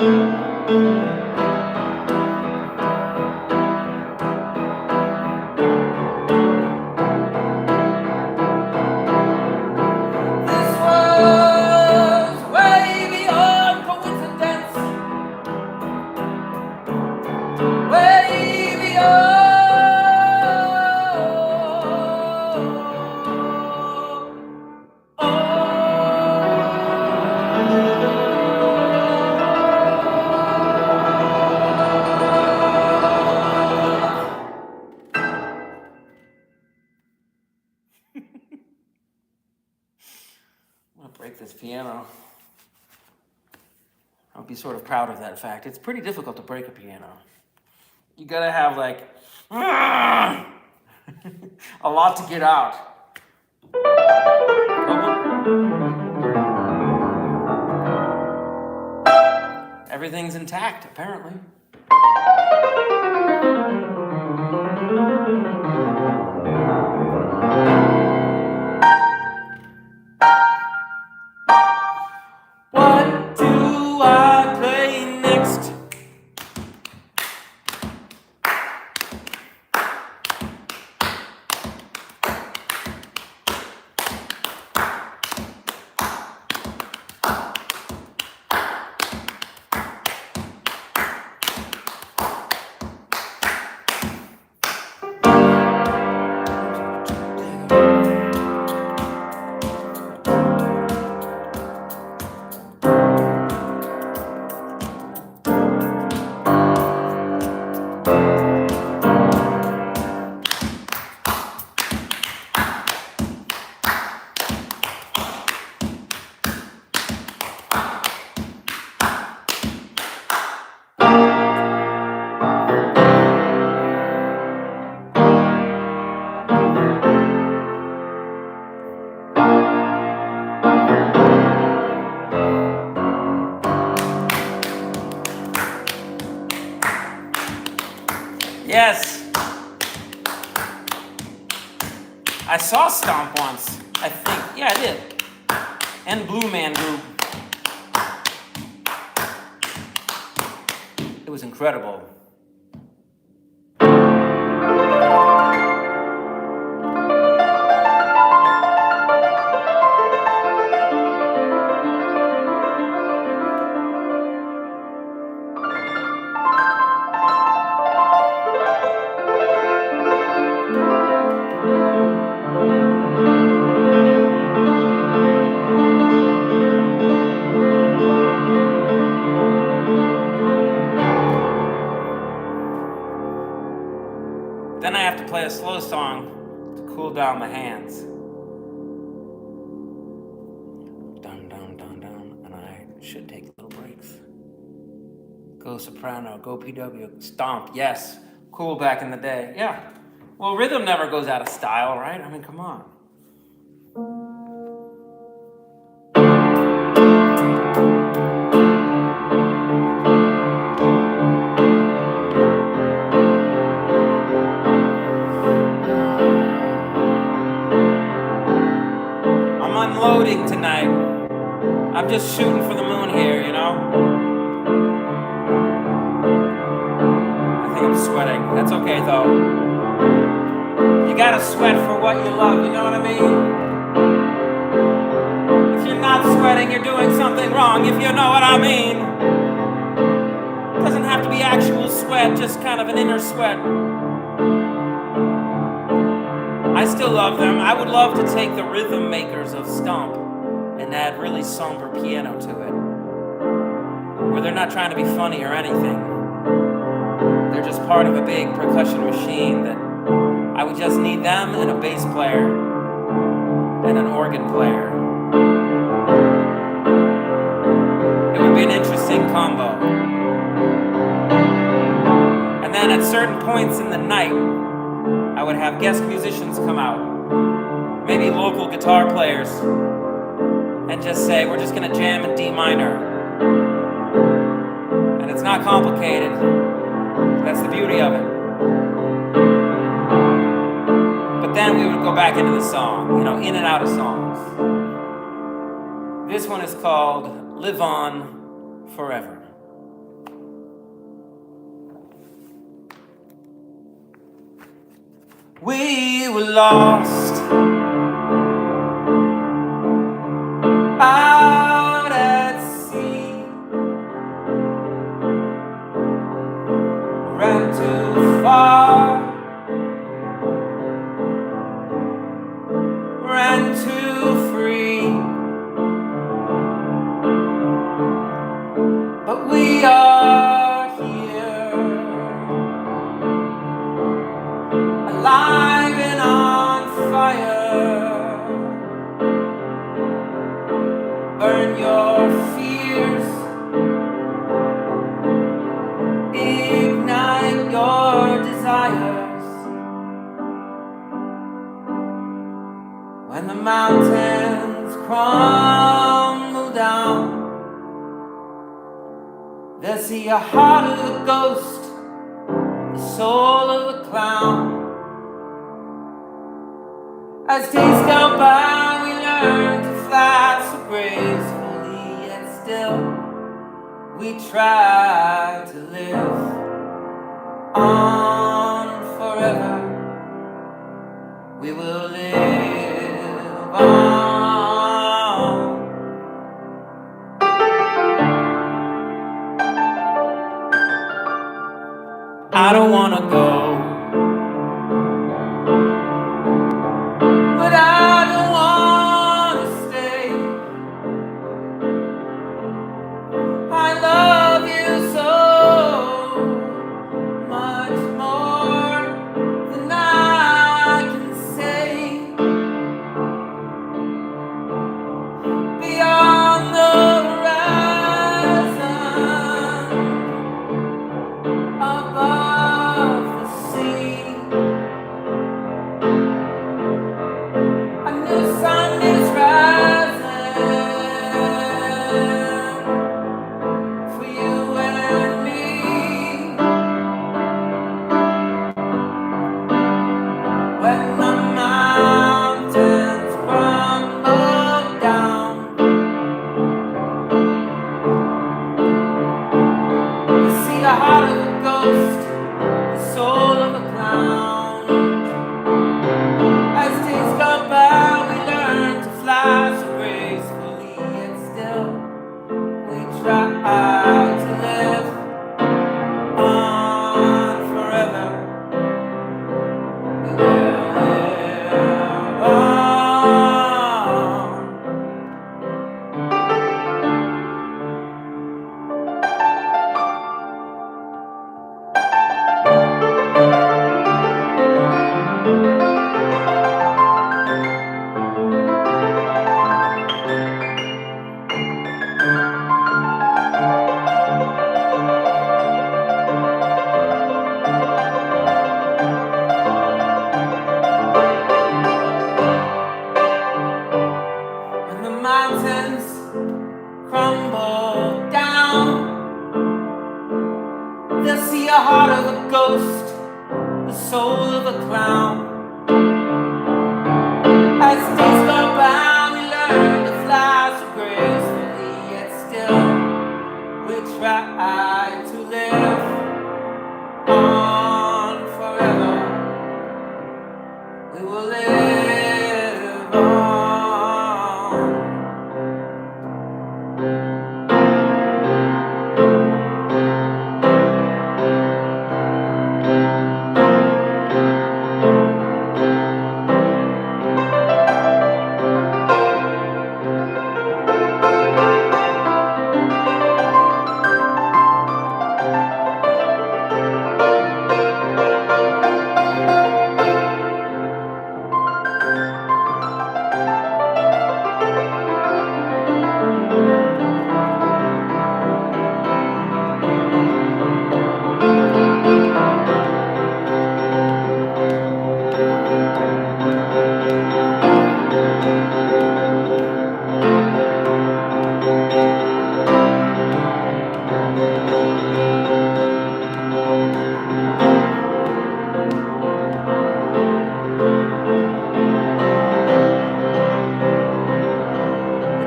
This was way beyond coincidence, way beyond. I'm gonna break this piano. I'll be sort of proud of that fact. It's pretty difficult to break a piano. You gotta have like a lot to get out. Everything's intact, apparently. What do I play next? Yes. I saw Stomp once, I think. Yeah, I did. And Blue Man Group. It was incredible. Then I have to play a slow song to cool down the hands. Dun, dun, dun, dun. And I should take little breaks. Go soprano, go PW, stomp, yes. Cool back in the day, yeah. Well, rhythm never goes out of style, right? I mean, come on. Unloading tonight. I'm just shooting for the moon here, you know? I think I'm sweating. That's okay, though. You gotta sweat for what you love, you know what I mean? If you're not sweating, you're doing something wrong, if you know what I mean. It doesn't have to be actual sweat, just kind of an inner sweat. I still love them. I would love to take the rhythm makers of Stomp and add really somber piano to it, where they're not trying to be funny or anything. They're just part of a big percussion machine that I would just need them and a bass player and an organ player. It would be an interesting combo. And then at certain points in the night, I would have guest musicians come out, maybe local guitar players, and just say, we're just gonna jam in D minor. And it's not complicated. That's the beauty of it. But then we would go back into the song, you know, in and out of songs. This one is called Live On Forever. We were lost out at sea, ran too far, ran too free, but we are here, alive and on fire. Burn your fears, ignite your desires. When the mountains crumble down, they'll see a heart of a ghost, the soul of a clown. As days go by, we learn to fly so gracefully, yet still we try to live on forever. We will live on. I don't wanna go, but I don't wanna stay. I love you so much more than I can say. Beyond the horizon, above the sea, a new sun is rising for you and me. When the mountains crumble down, you see the heart of a ghost, the soul of a clown. As days go by, we learn to fly so gracefully, yet still we try to live on forever. We will live on. When the mountains crumble down, they'll see a heart of a ghost, the soul of a clown. As days go by, we learn to fly so gracefully, yet still we try to live on forever. We will live on.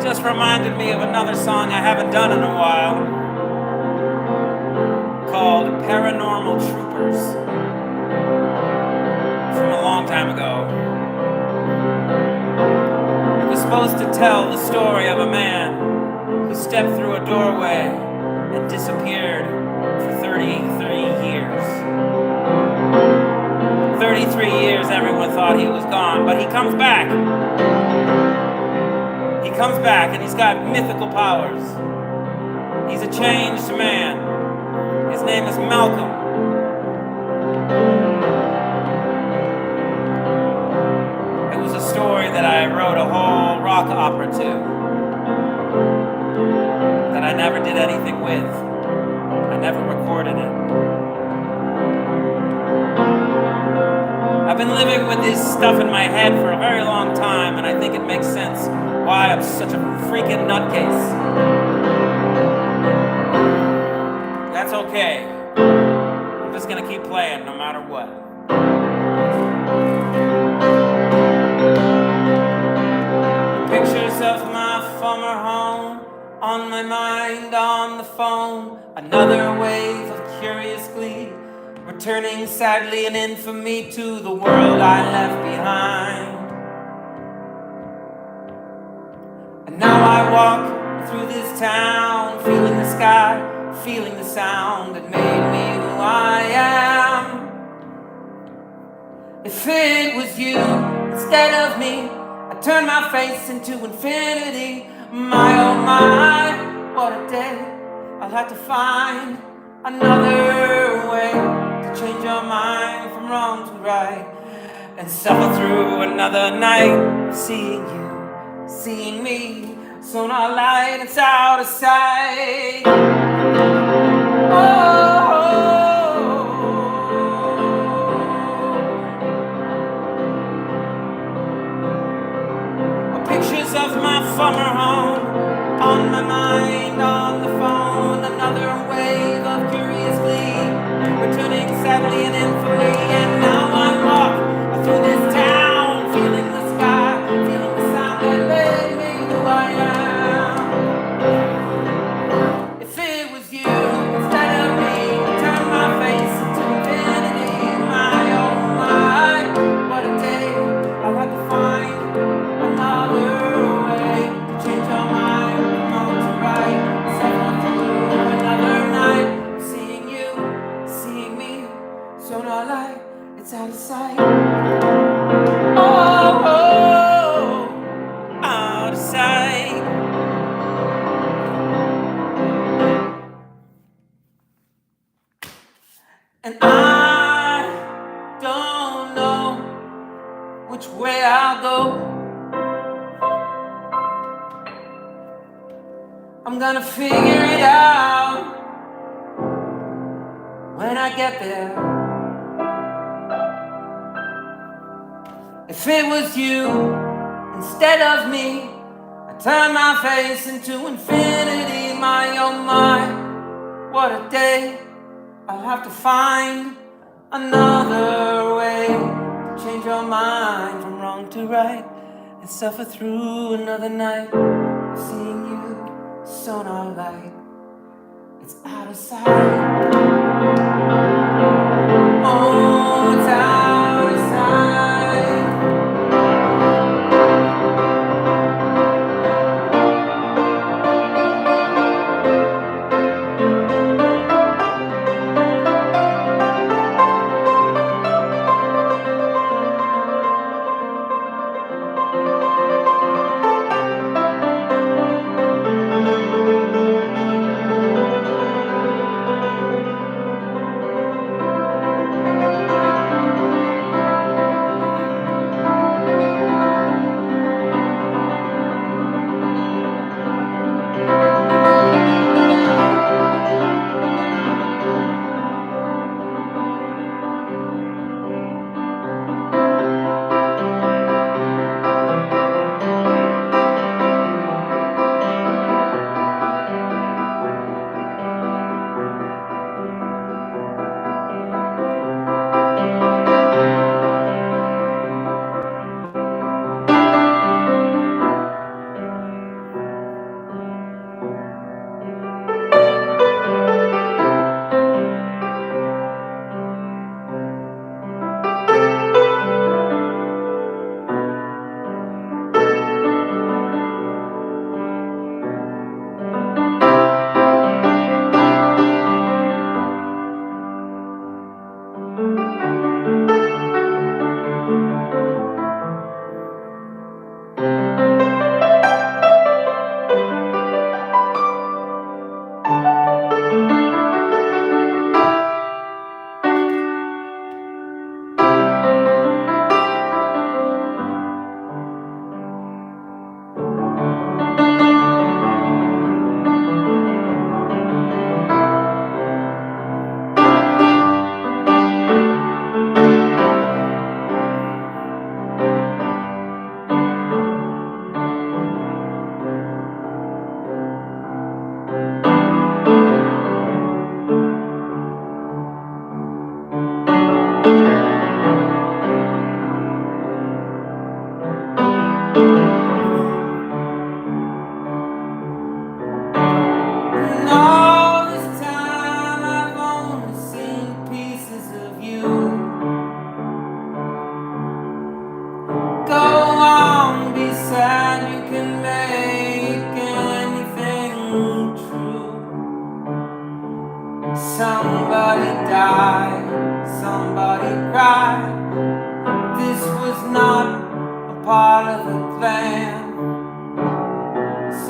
Just reminded me of another song I haven't done in a while, called Paranormal Troopers, from a long long time ago. It was supposed to tell the story of a man who stepped through a doorway and disappeared for 33 years. 33 years everyone thought he was gone, but he comes back. He comes back and he's got mythical powers. He's a changed man. His name is Malcolm. It was a story that I wrote a whole rock opera to, that I never did anything with. I never recorded it. I've been living with this stuff in my head for a very long time, and I think it makes sense why I'm such a freaking nutcase. That's okay. I'm just gonna keep playing no matter what. Pictures of my former home on my mind, on the phone. Another wave of curious glee, returning sadly in infamy to the world I left behind. And now I walk through this town, feeling the sky, feeling the sound that made me who I am. If it was you instead of me, I'd turn my face into infinity. My oh my, what a day. I'll have to find another way to change your mind from wrong to right, and suffer through another night of seeing you, seeing me. Sonar light, it's out of sight. Pictures of my former home on my mind, on the phone. Another wave of curious glee, returning sadly in infamy. And now I walk through this town, feeling the sky, feeling the sound that made me who I am. If it was you instead of me, turn my face into infinity. My oh my, what a day. I'll have to find another way to change your mind from wrong to right. Suffer through another night, seeing you, seeing me. Sonar light, it's out of sight. Oh, out of sight. And I don't know which way I'll go. I'm gonna figure it out when I get there. If it was you instead of me, I'd turn my face into infinity. My oh my, what a day. I'll have to find another way to change your mind from wrong to right, and suffer through another night of seeing you. Sonar light, it's out of sight. Oh, it's out of sight.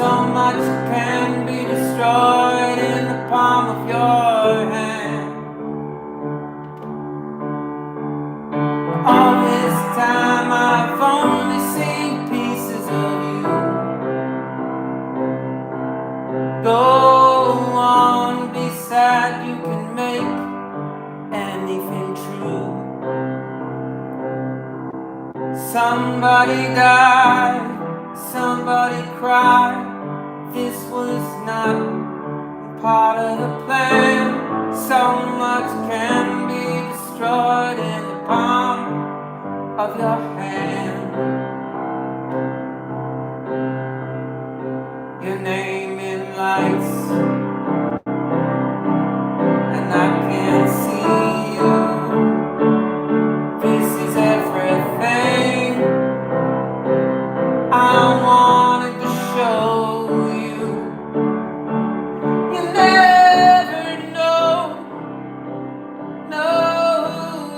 So much can be destroyed in the palm of your hand. All this time I've only seen pieces of you. Go on, be sad, you can make anything true. Somebody died, somebody cried. This was not part of the plan. So much can be destroyed in the palm of your hand. Your name in lights, and I can't see you. This is everything I wanted to show you. You never know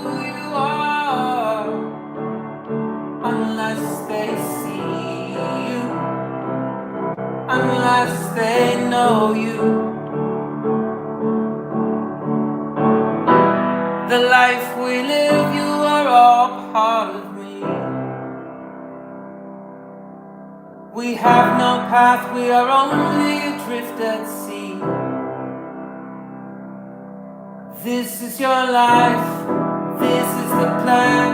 who you are unless they see you, unless they know you. The life we live, you are all part of me. We have no path, we are only adrift at sea. This is your life, this is the plan.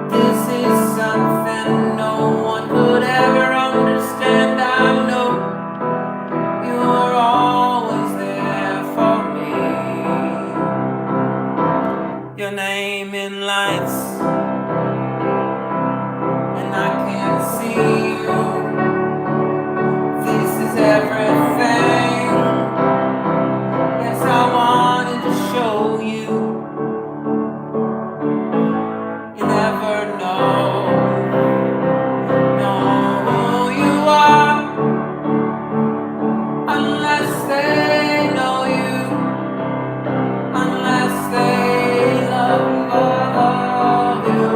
This is something no one could ever understand. I know you are always there for me. Your name in lights, and I can't see you. This is everything. Yes, I wanted to show you. You never know who you are unless they know you, unless they love you.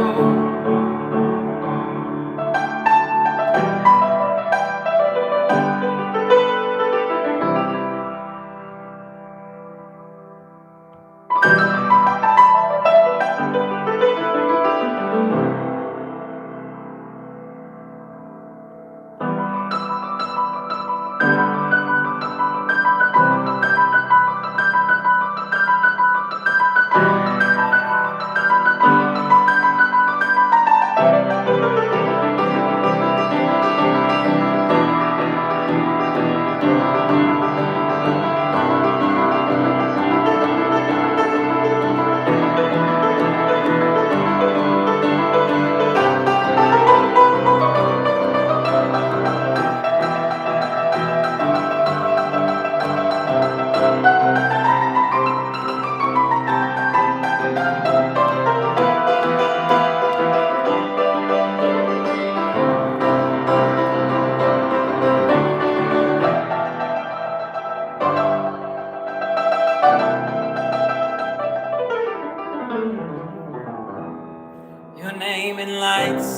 Your name in lights,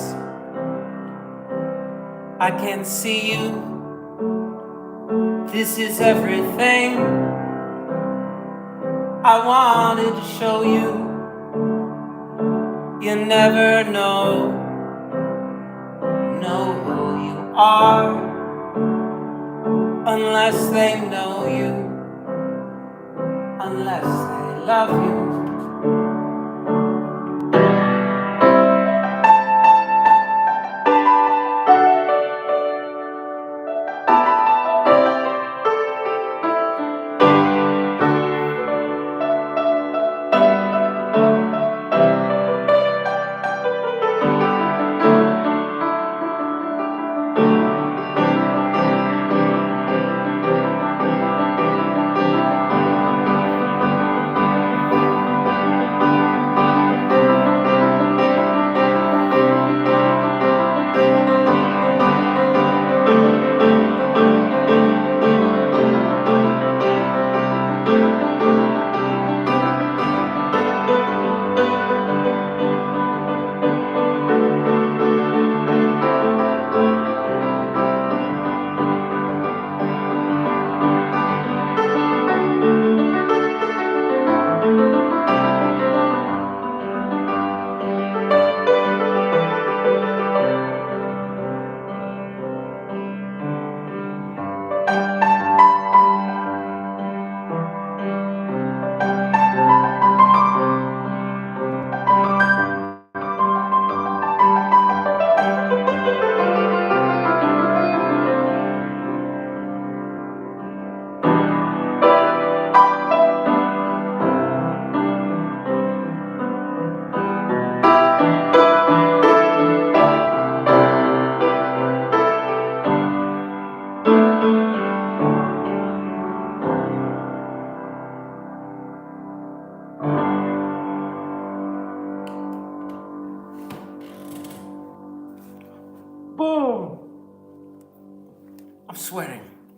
I can see you. This is everything I wanted to show you. You never know who you are unless they know you, unless they love you.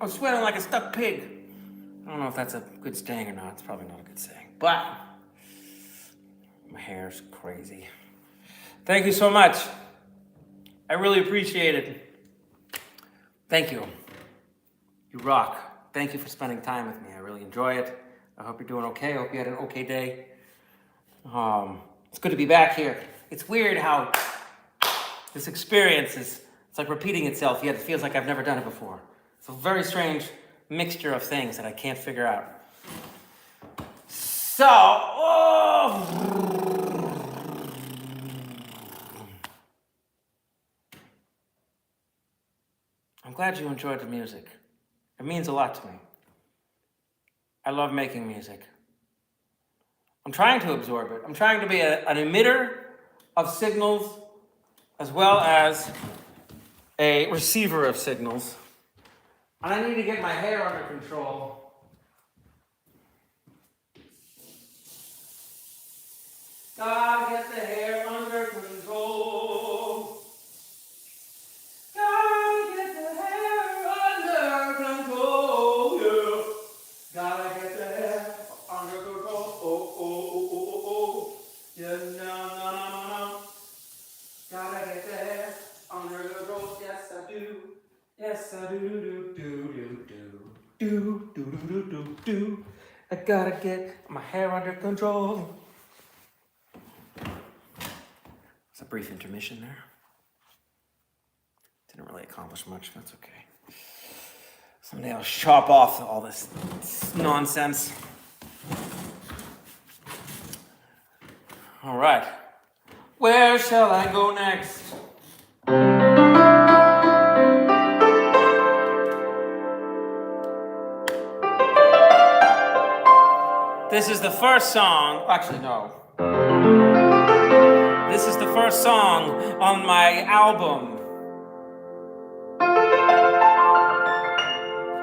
I'm sweating like a stuck pig. I don't know if that's a good saying or not. It's probably not a good saying. But my hair's crazy. Thank you so much. I really appreciate it. Thank you. You rock. Thank you for spending time with me. I really enjoy it. I hope you're doing okay. I hope you had an okay day. It's good to be back here. It's weird how this experience it's like repeating itself, yet it feels like I've never done it before. It's a very strange mixture of things that I can't figure out. So, I'm glad you enjoyed the music. It means a lot to me. I love making music. I'm trying to absorb it. I'm trying to be an emitter of signals as well as a receiver of signals. And I need to get my hair under control. Gotta get the hair under control. Gotta get the hair under control, yeah. Gotta get the hair under control. Oh, oh, oh, oh, oh, oh. Yeah, no, no, no, no. Gotta get the hair under control. Yes, I do. Yes, I do. I gotta get my hair under control. It's a brief intermission there. Didn't really accomplish much, that's okay. Someday I'll chop off all this nonsense. All right. Where shall I go next? This is the first song, actually no. This is the first song on my album.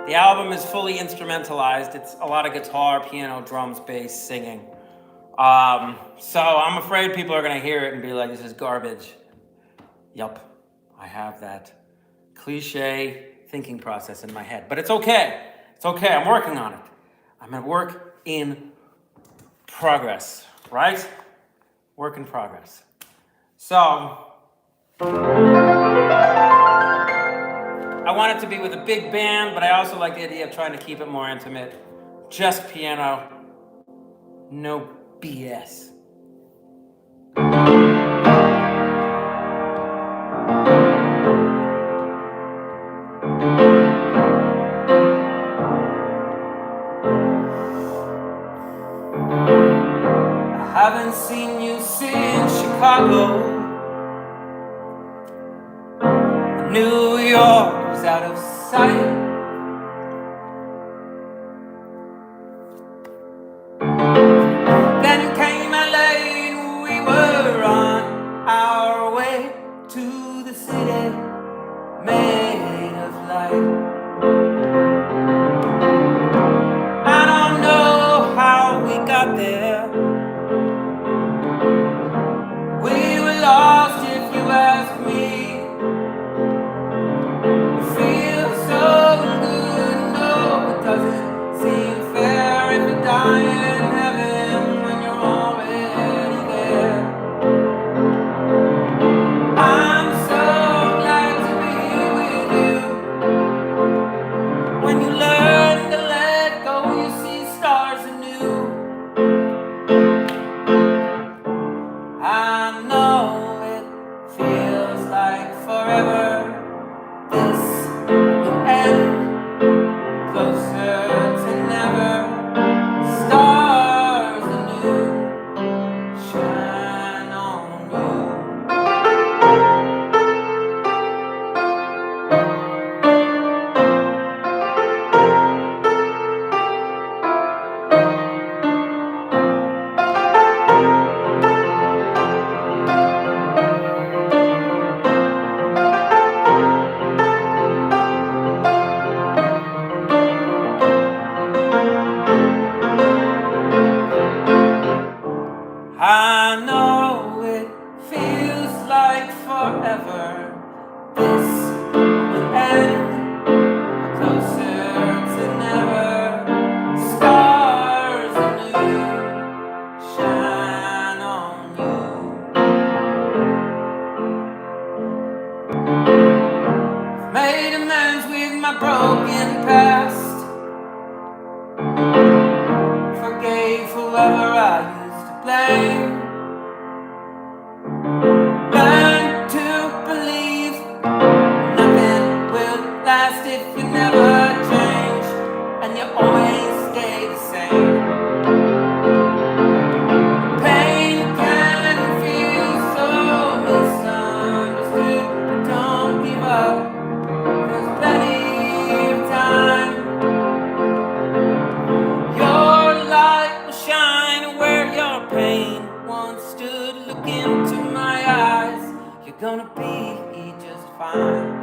The album is fully instrumentalized. It's a lot of guitar, piano, drums, bass, singing. So I'm afraid people are gonna hear it and be like, this is garbage. Yup, I have that cliche thinking process in my head. But it's okay. It's okay, I'm working on it. I'm at work in progress, right? Work in progress. So, I want it to be with a big band, but I also like the idea of trying to keep it more intimate. Just piano, no BS. I haven't seen you since Chicago. New York was out of sight. Then came LA and we were on our way to the city made of light. I don't know how we got there. We were lost if you ask me. It feels so good, no, it doesn't seem fair if you die in heaven when you're already there. I'm so glad to be with you. When you learn to let go, you see stars anew. I know it feels like forever. This will end closer to never. Stars anew shine on you. never. Stars anew shine on you. Made amends with my broken past. Forgave whoever I used to blame. Learned to believe nothing will last if you never change, and you always stay the same. Pain can feel so misunderstood, but don't give up. There's plenty of time. Your light will shine where your pain once stood. Look into my eyes, you're gonna be just fine.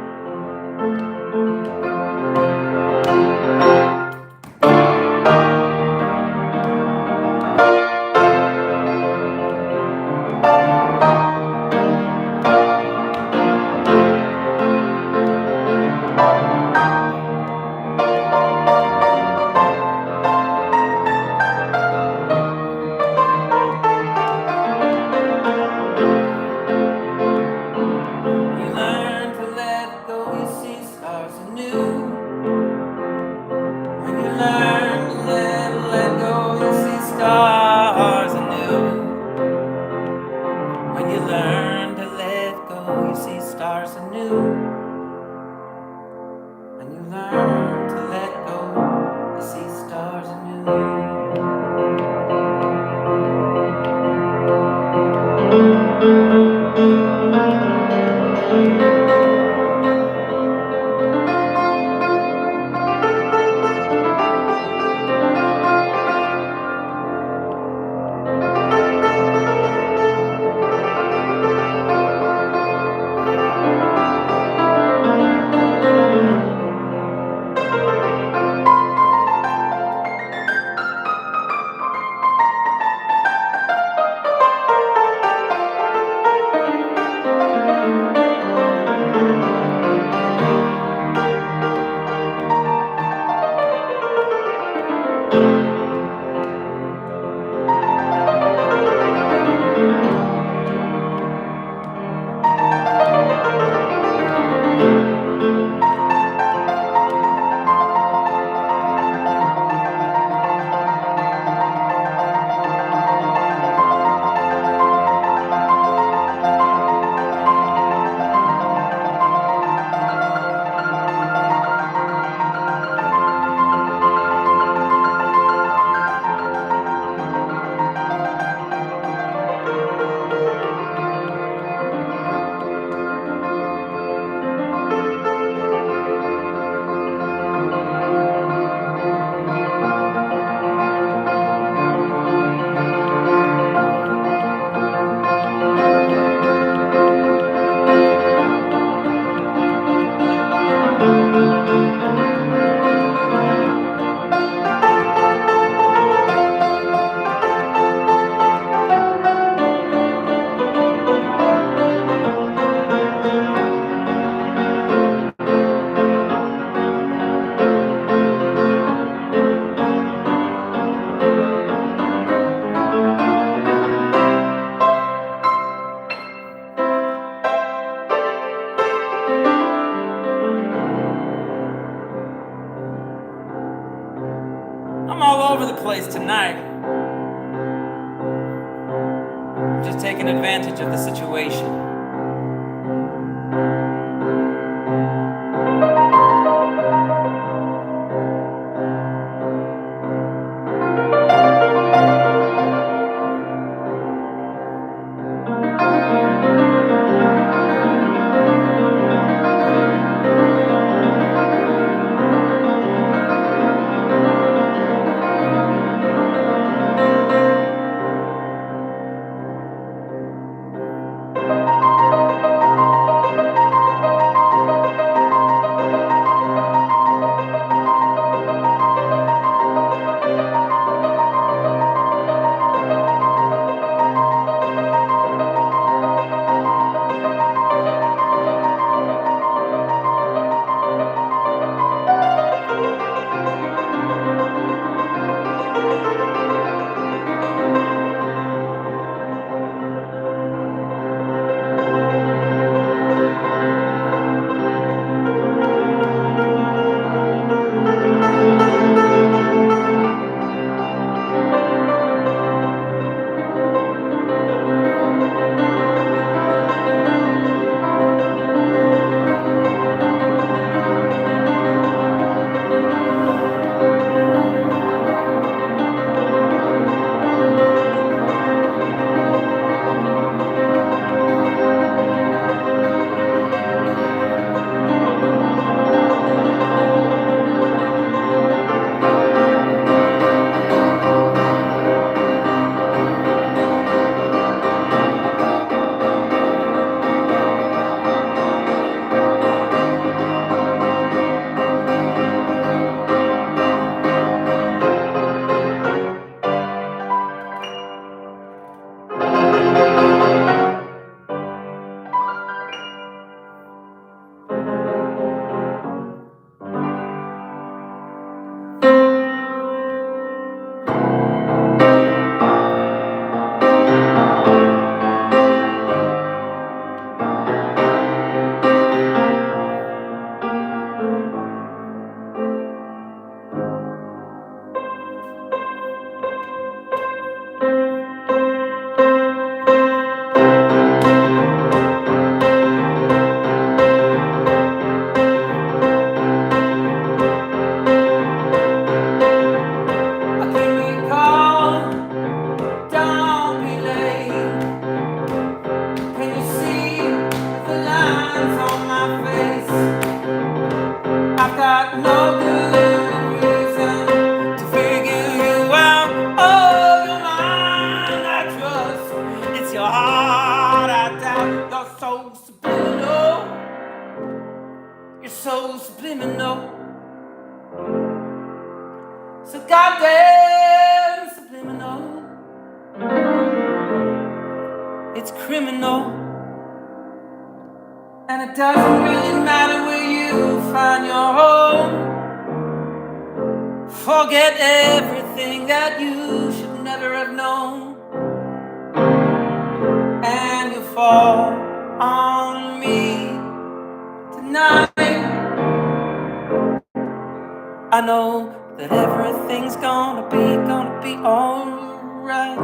I'm all over the place tonight. I'm just taking advantage of the situation. So goddamn subliminal. It's criminal. And it doesn't really matter where you find your home. Forget everything that you should never have known. And you fall on me tonight. I know that everything's gonna be alright.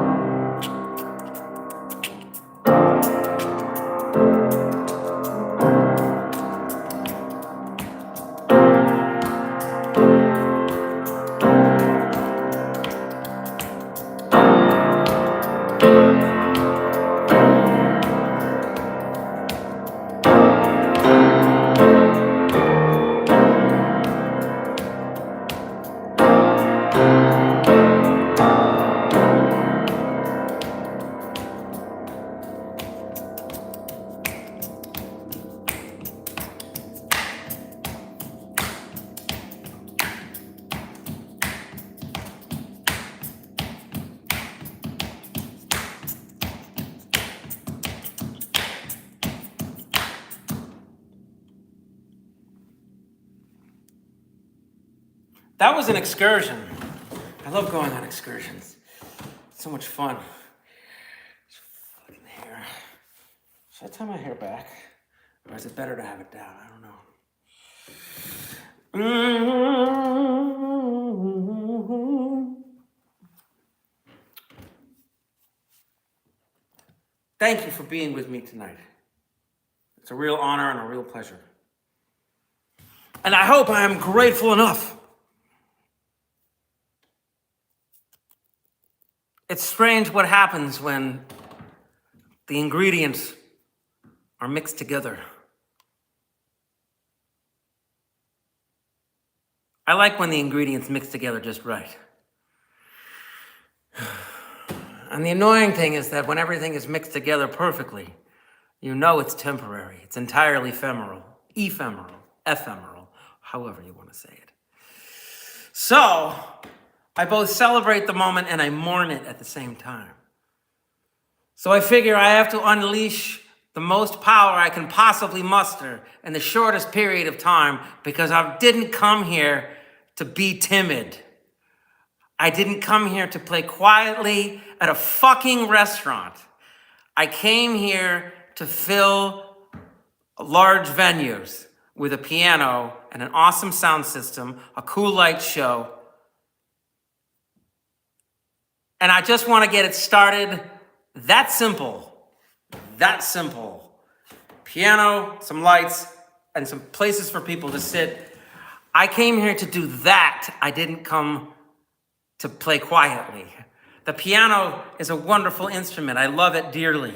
That was an excursion. I love going on excursions. It's so much fun. Fucking hair. Should I tie my hair back? Or is it better to have it down? I don't know. Thank you for being with me tonight. It's a real honor and a real pleasure. And I hope I am grateful enough. It's strange what happens when the ingredients are mixed together. I like when the ingredients mix together just right. And the annoying thing is that when everything is mixed together perfectly, you know it's temporary. It's entirely ephemeral, however you want to say it. So, I both celebrate the moment and I mourn it at the same time. So I figure I have to unleash the most power I can possibly muster in the shortest period of time, because I didn't come here to be timid. I didn't come here to play quietly at a fucking restaurant. I came here to fill large venues with a piano and an awesome sound system, a cool light show. And I just want to get it started. That simple. Piano, some lights, and some places for people to sit. I came here to do that. I didn't come to play quietly. The piano is a wonderful instrument. I love it dearly.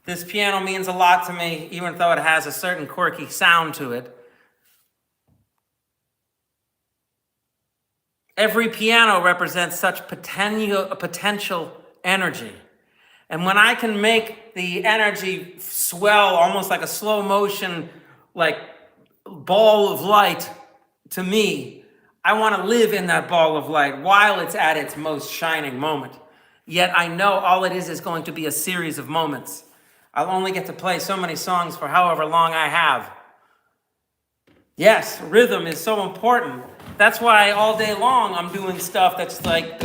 This piano means a lot to me, even though it has a certain quirky sound to it. Every piano represents such potential energy. And when I can make the energy swell almost like a slow motion, like ball of light to me, I want to live in that ball of light while it's at its most shining moment. Yet I know all it is going to be a series of moments. I'll only get to play so many songs for however long I have. Yes, rhythm is so important. That's why all day long I'm doing stuff that's like,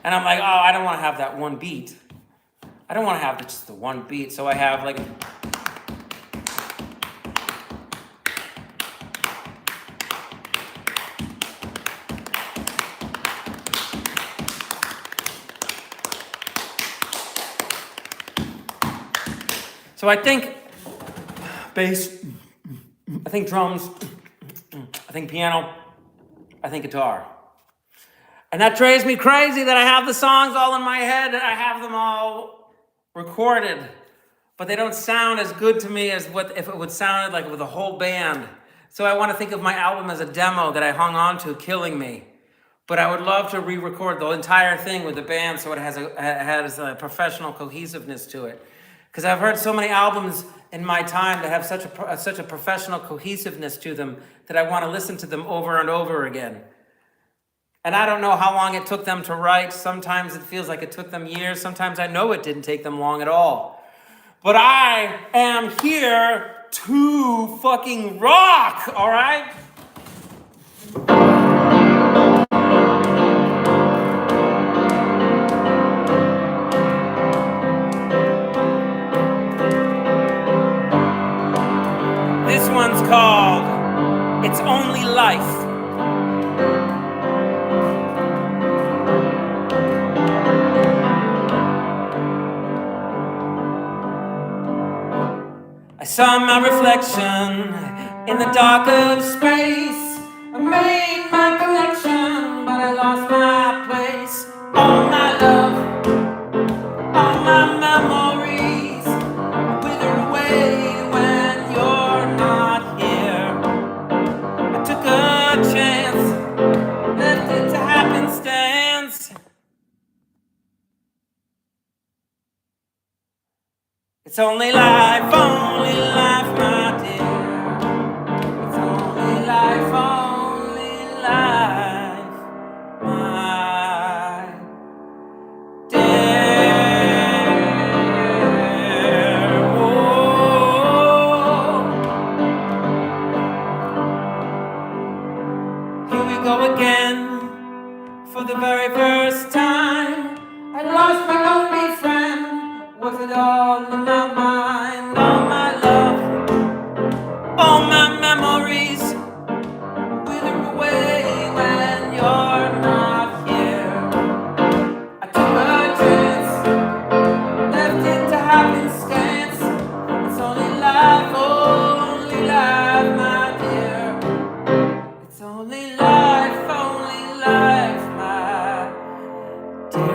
and I'm like, oh, I don't want to have that one beat. I don't want to have just the one beat, so I have like, so I think bass, I think drums, I think piano, I think guitar. And that drives me crazy that I have the songs all in my head and I have them all recorded, but they don't sound as good to me as what if it would sound like with a whole band. So I want to think of my album as a demo that I hung on to, killing me. But I would love to re-record the entire thing with the band so it has a professional cohesiveness to it. Because I've heard so many albums in my time that have such a professional cohesiveness to them that I want to listen to them over and over again. And I don't know how long it took them to write. Sometimes it feels like it took them years. Sometimes I know it didn't take them long at all. But I am here to fucking rock, all right? This one's called It's Only Life. I saw my reflection in the dark of space. I made my connection, but I lost my place. All my love, all my memories wither away when you're not here. I took a chance, left it to happenstance. It's only life, my dear. It's only life, my dear. Whoa. Here we go again, for the very first time. I lost my only friend. Was it all in my mind? All my love, all my memories wither away when you're not here. I took a chance, left it to happenstance. It's only life, my dear. It's only life, my dear.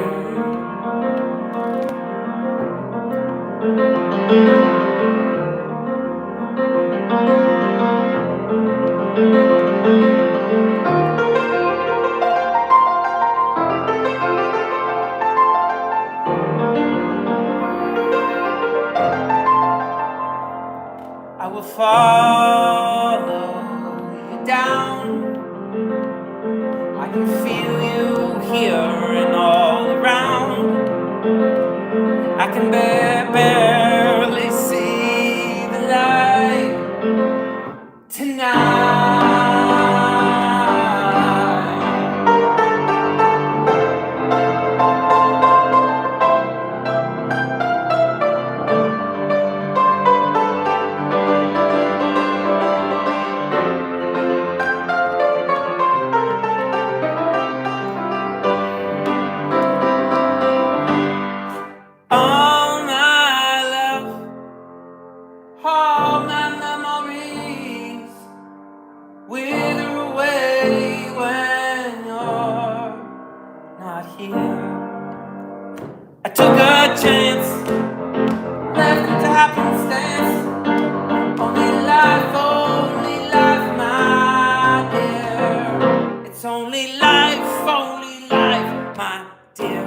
I will follow you down. I can feel you here and all around. I can barely see the light tonight. All my memories wither away when you're not here. I took a chance, left it to happenstance. Only life, my dear. It's only life, my dear.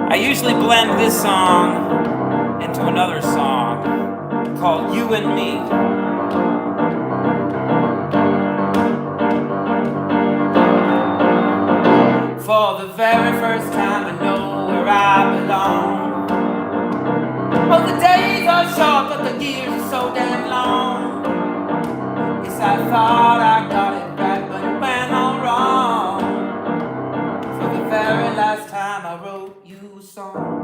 I usually blend this song into another song called You and Me. For the very first time I know where I belong. Oh, the days are short, but the years are so damn long. Yes, I thought I got it right, but it went all wrong. For the very last time I wrote you a song.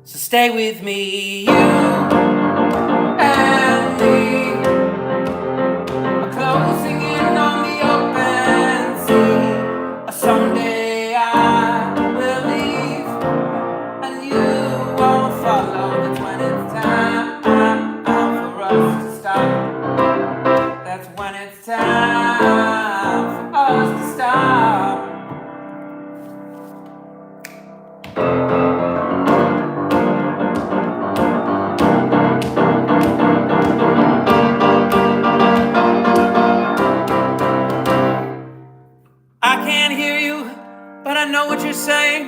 So stay with me, you and me, are closing in on the open sea. Someday I will leave, and you won't follow. That's when it's time for us to stop. That's when it's time for us to stop. But I know what you're saying.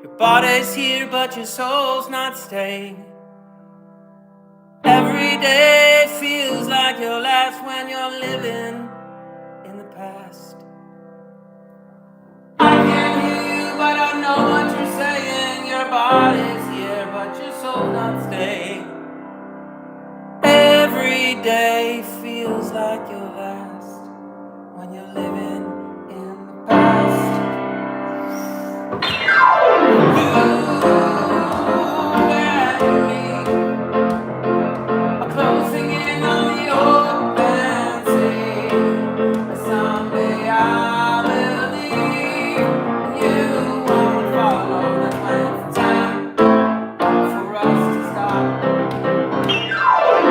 Your body's here, but your soul's not staying. Every day feels like your last when you're living in the past. I can't hear you, but I know what you're saying. Your body's here, but your soul's not staying. Every day feels like your last when you're living in the past. You and me are closing in on the open sea. Someday I will leave. You won't follow the plan. It's time for us to stop.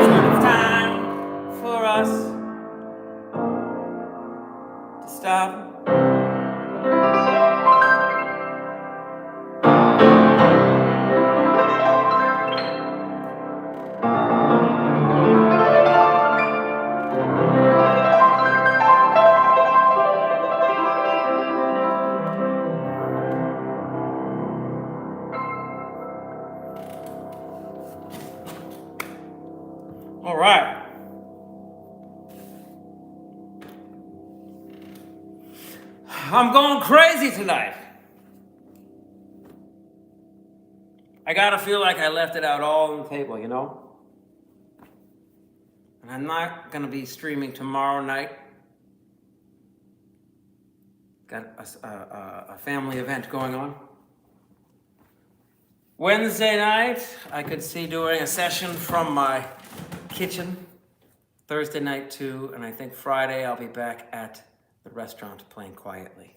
It's time for us to stop. All right. I'm going crazy tonight. I gotta feel like I left it out all on the table, you know? And I'm not gonna be streaming tomorrow night. Got a family event going on. Wednesday night, I could see doing a session from my kitchen. Thursday night too, and I think Friday I'll be back at the restaurant playing quietly.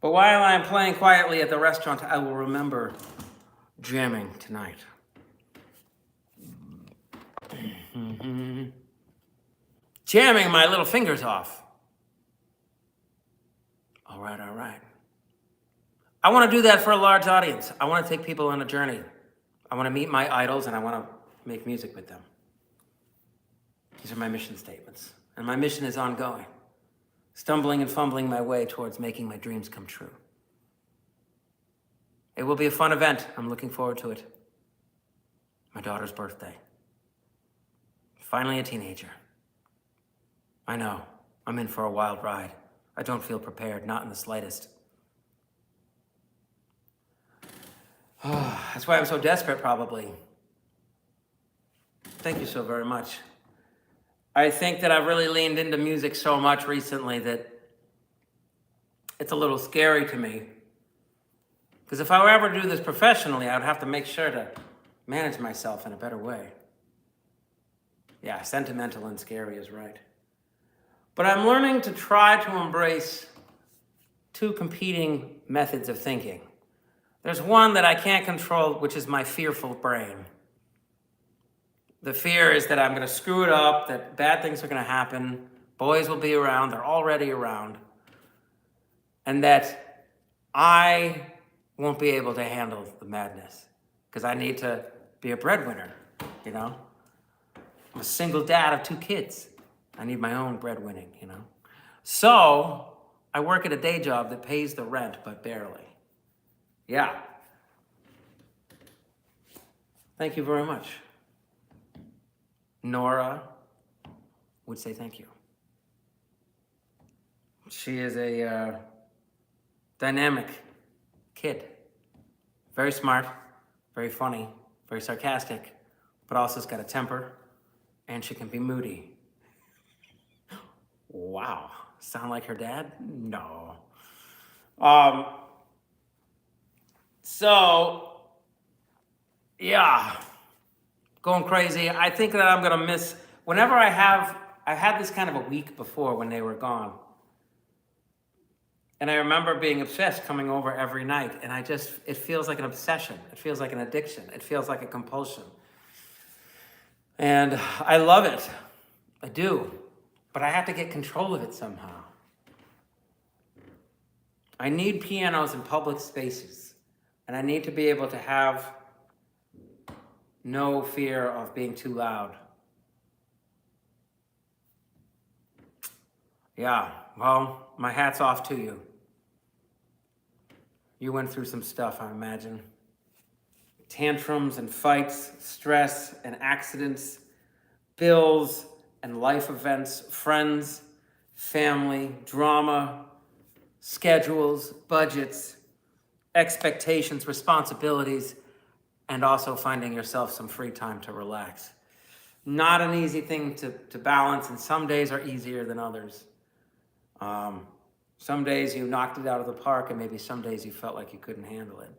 But while I'm playing quietly at the restaurant, I will remember jamming tonight. Jamming my little fingers off. All right. I want to do that for a large audience. I want to take people on a journey. I want to meet my idols and I want to make music with them. These are my mission statements. And my mission is ongoing. Stumbling and fumbling my way towards making my dreams come true. It will be a fun event. I'm looking forward to it. My daughter's birthday. Finally a teenager. I know, I'm in for a wild ride. I don't feel prepared, not in the slightest. That's why I'm so desperate, probably. Thank you so very much. I think that I've really leaned into music so much recently that it's a little scary to me. Because if I were ever to do this professionally, I would have to make sure to manage myself in a better way. Yeah, sentimental and scary is right. But I'm learning to try to embrace two competing methods of thinking. There's one that I can't control, which is my fearful brain. The fear is that I'm going to screw it up, that bad things are going to happen, boys will be around, they're already around, and that I won't be able to handle the madness because I need to be a breadwinner, you know? I'm a single dad of 2 kids. I need my own breadwinning, you know? So I work at a day job that pays the rent, but barely. Yeah. Thank you very much. Nora would say thank you. She is a dynamic kid. Very smart, very funny, very sarcastic, but also has got a temper, and she can be moody. Wow. Sound like her dad? No. So, yeah. Going crazy. I think that I'm gonna miss, whenever I had this kind of a week before when they were gone. And I remember being obsessed, coming over every night, and it feels like an obsession. It feels like an addiction. It feels like a compulsion. And I love it. I do. But I have to get control of it somehow. I need pianos in public spaces, and I need to be able to have no fear of being too loud. Yeah, well, my hat's off to you. You went through some stuff, I imagine. Tantrums and fights, stress and accidents, bills and life events, friends, family, drama, schedules, budgets, expectations, responsibilities, and also finding yourself some free time to relax. Not an easy thing to balance, and some days are easier than others. Some days you knocked it out of the park, and maybe some days you felt like you couldn't handle it.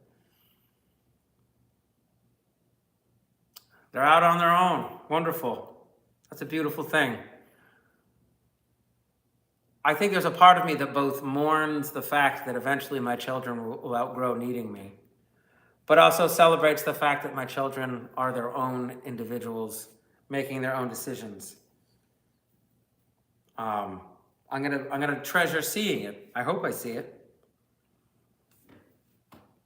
They're out on their own. Wonderful. That's a beautiful thing. I think there's a part of me that both mourns the fact that eventually my children will outgrow needing me, but also celebrates the fact that my children are their own individuals making their own decisions. I'm gonna treasure seeing it. I hope I see it.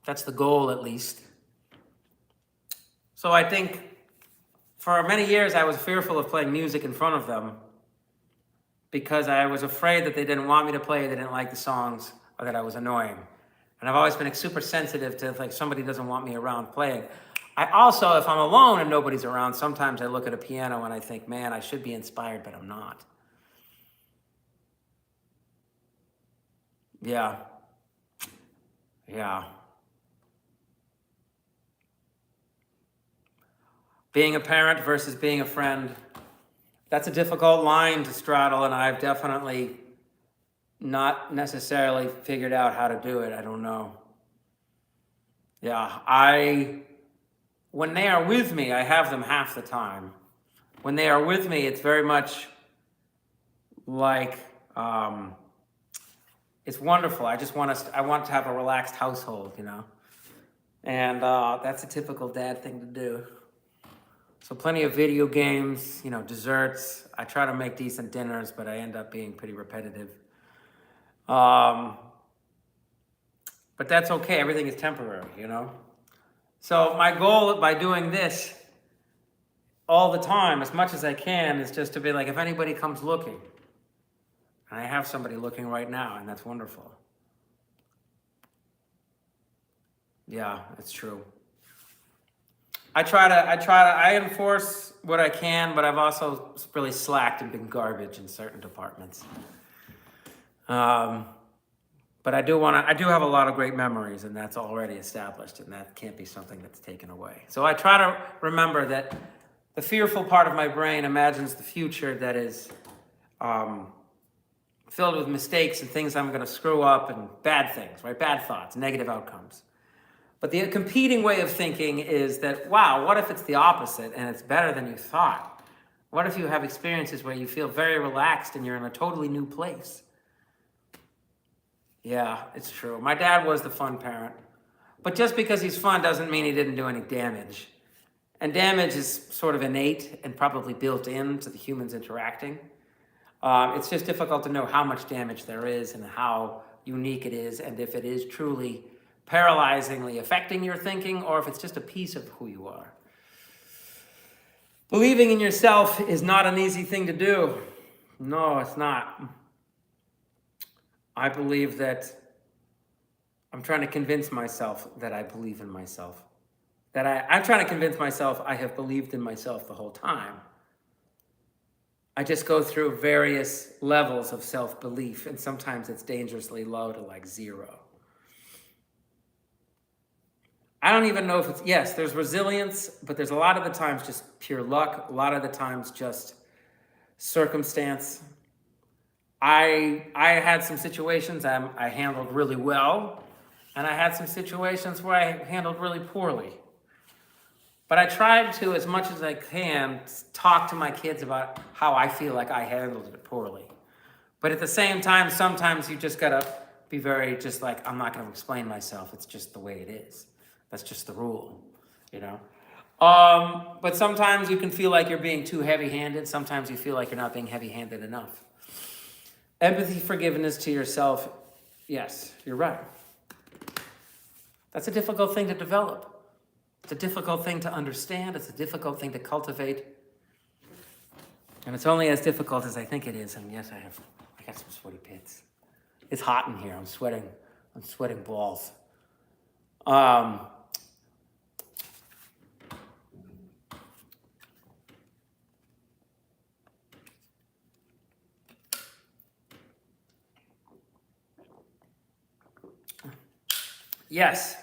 That's the goal, at least. So I think for many years I was fearful of playing music in front of them because I was afraid that they didn't want me to play, they didn't like the songs, or that I was annoying. And I've always been super sensitive to if somebody doesn't want me around playing. I also, if I'm alone and nobody's around, sometimes I look at a piano and I think, man, I should be inspired, but I'm not. Yeah. Being a parent versus being a friend, that's a difficult line to straddle, and I've definitely not necessarily figured out how to do it. I don't know. Yeah, when they are with me, I have them half the time. When they are with me, it's very much like, it's wonderful. I want to have a relaxed household, you know? And that's a typical dad thing to do. So plenty of video games, you know, desserts. I try to make decent dinners, but I end up being pretty repetitive. But that's okay. Everything is temporary, you know? So my goal by doing this all the time, as much as I can, is just to be like, if anybody comes looking, and I have somebody looking right now, and that's wonderful. Yeah, it's true. I enforce what I can, but I've also really slacked and been garbage in certain departments. But I do have a lot of great memories, and that's already established, and that can't be something that's taken away. So I try to remember that the fearful part of my brain imagines the future that is filled with mistakes and things I'm going to screw up and bad things, right? Bad thoughts, negative outcomes. But the competing way of thinking is that, wow, what if it's the opposite and it's better than you thought? What if you have experiences where you feel very relaxed and you're in a totally new place? Yeah, it's true. My dad was the fun parent. But just because he's fun doesn't mean he didn't do any damage. And damage is sort of innate and probably built into the humans interacting. It's just difficult to know how much damage there is and how unique it is, and if it is truly paralyzingly affecting your thinking or if it's just a piece of who you are. Believing in yourself is not an easy thing to do. No, it's not. I believe that I'm trying to convince myself that I believe in myself. I'm trying to convince myself I have believed in myself the whole time. I just go through various levels of self-belief, and sometimes it's dangerously low to like 0. I don't even know if it's, yes, there's resilience, but there's a lot of the times just pure luck, a lot of the times just circumstance. I had some situations I handled really well, and I had some situations where I handled really poorly. But I tried to, as much as I can, talk to my kids about how I feel like I handled it poorly. But at the same time, sometimes you just gotta be very just like, I'm not gonna explain myself, it's just the way it is. That's just the rule, you know? But sometimes you can feel like you're being too heavy-handed. Sometimes you feel like you're not being heavy-handed enough. Empathy, forgiveness to yourself, yes, you're right. That's a difficult thing to develop. It's a difficult thing to understand. It's a difficult thing to cultivate. And it's only as difficult as I think it is. And yes, I got some sweaty pits. It's hot in here. I'm sweating balls. Um, yes,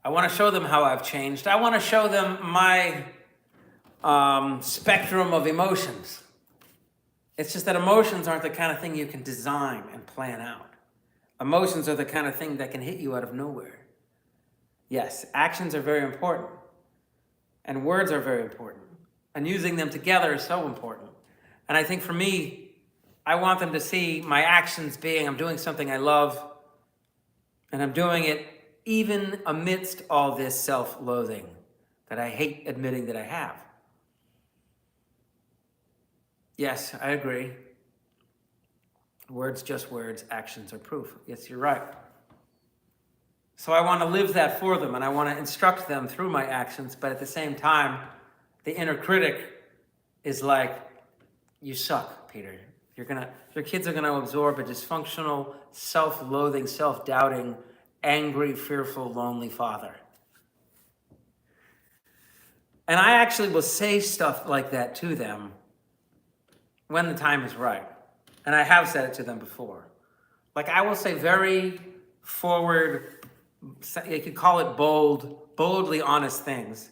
I want to show them how I've changed. I want to show them my spectrum of emotions. It's just that emotions aren't the kind of thing you can design and plan out. Emotions are the kind of thing that can hit you out of nowhere. Yes, actions are very important, and words are very important, and using them together is so important. And I think for me, I want them to see my actions being I'm doing something I love, and I'm doing it even amidst all this self-loathing that I hate admitting that I have. Yes, I agree. Words, just words, actions are proof. Yes, you're right. So I want to live that for them, and I want to instruct them through my actions, but at the same time, the inner critic is like, you suck, Peter. Your kids are gonna absorb a dysfunctional, self-loathing, self-doubting, angry, fearful, lonely father. And I actually will say stuff like that to them when the time is right. And I have said it to them before. Like I will say very forward, you could call it boldly honest things.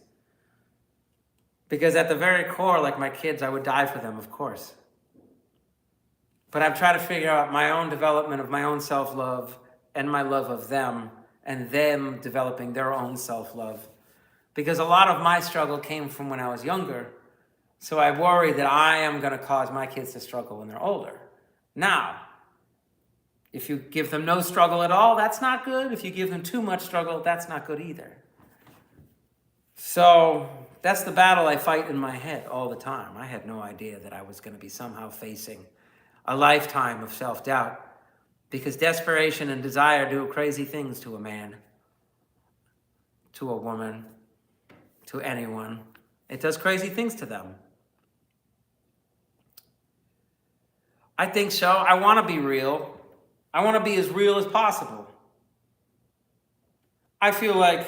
Because at the very core, like my kids, I would die for them, of course. But I've tried to figure out my own development of my own self-love and my love of them, and them developing their own self-love. Because a lot of my struggle came from when I was younger. So I worry that I am going to cause my kids to struggle when they're older. Now, if you give them no struggle at all, that's not good. If you give them too much struggle, that's not good either. So that's the battle I fight in my head all the time. I had no idea that I was going to be somehow facing a lifetime of self-doubt, because desperation and desire do crazy things to a man, to a woman, to anyone. It does crazy things to them. I think so. I want to be real. I want to be as real as possible. I feel like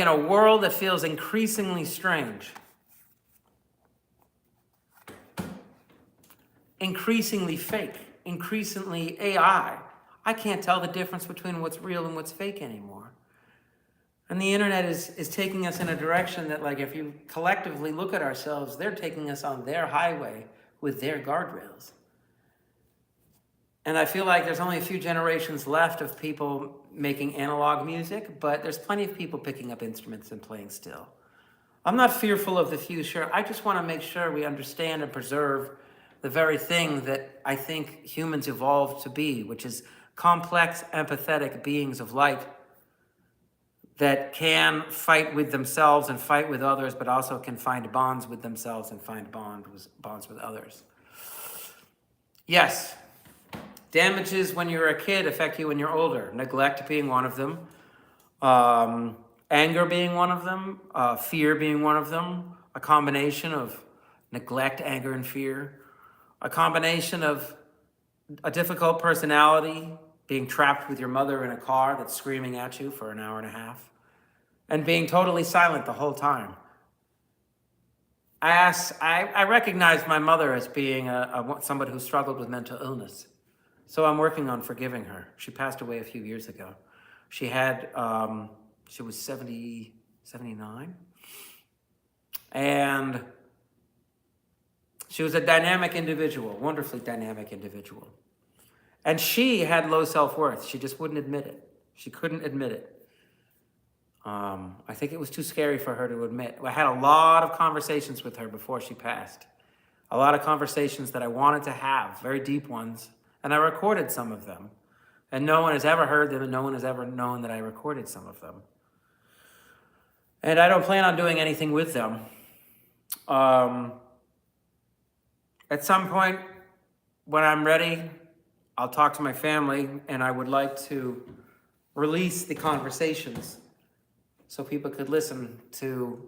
in a world that feels increasingly strange, increasingly fake, increasingly AI, I can't tell the difference between what's real and what's fake anymore. And the internet is taking us in a direction that, like, if you collectively look at ourselves, they're taking us on their highway with their guardrails. And I feel like there's only a few generations left of people making analog music, but there's plenty of people picking up instruments and playing still. I'm not fearful of the future. I just want to make sure we understand and preserve the very thing that I think humans evolved to be, which is complex, empathetic beings of light that can fight with themselves and fight with others, but also can find bonds with themselves and find bonds with others. Yes, damages when you're a kid affect you when you're older. Neglect being one of them. Anger being one of them. Fear being one of them. A combination of neglect, anger, and fear. A combination of a difficult personality, being trapped with your mother in a car that's screaming at you for an hour and a half, and being totally silent the whole time. I recognize my mother as being somebody who struggled with mental illness. So I'm working on forgiving her. She passed away a few years ago. She was 79. And she was a dynamic individual, wonderfully dynamic individual. And she had low self-worth. She just wouldn't admit it. She couldn't admit it. I think it was too scary for her to admit. I had a lot of conversations with her before she passed. A lot of conversations that I wanted to have, very deep ones. And I recorded some of them. And no one has ever heard them, and no one has ever known that I recorded some of them. And I don't plan on doing anything with them. At some point, when I'm ready, I'll talk to my family, and I would like to release the conversations so people could listen to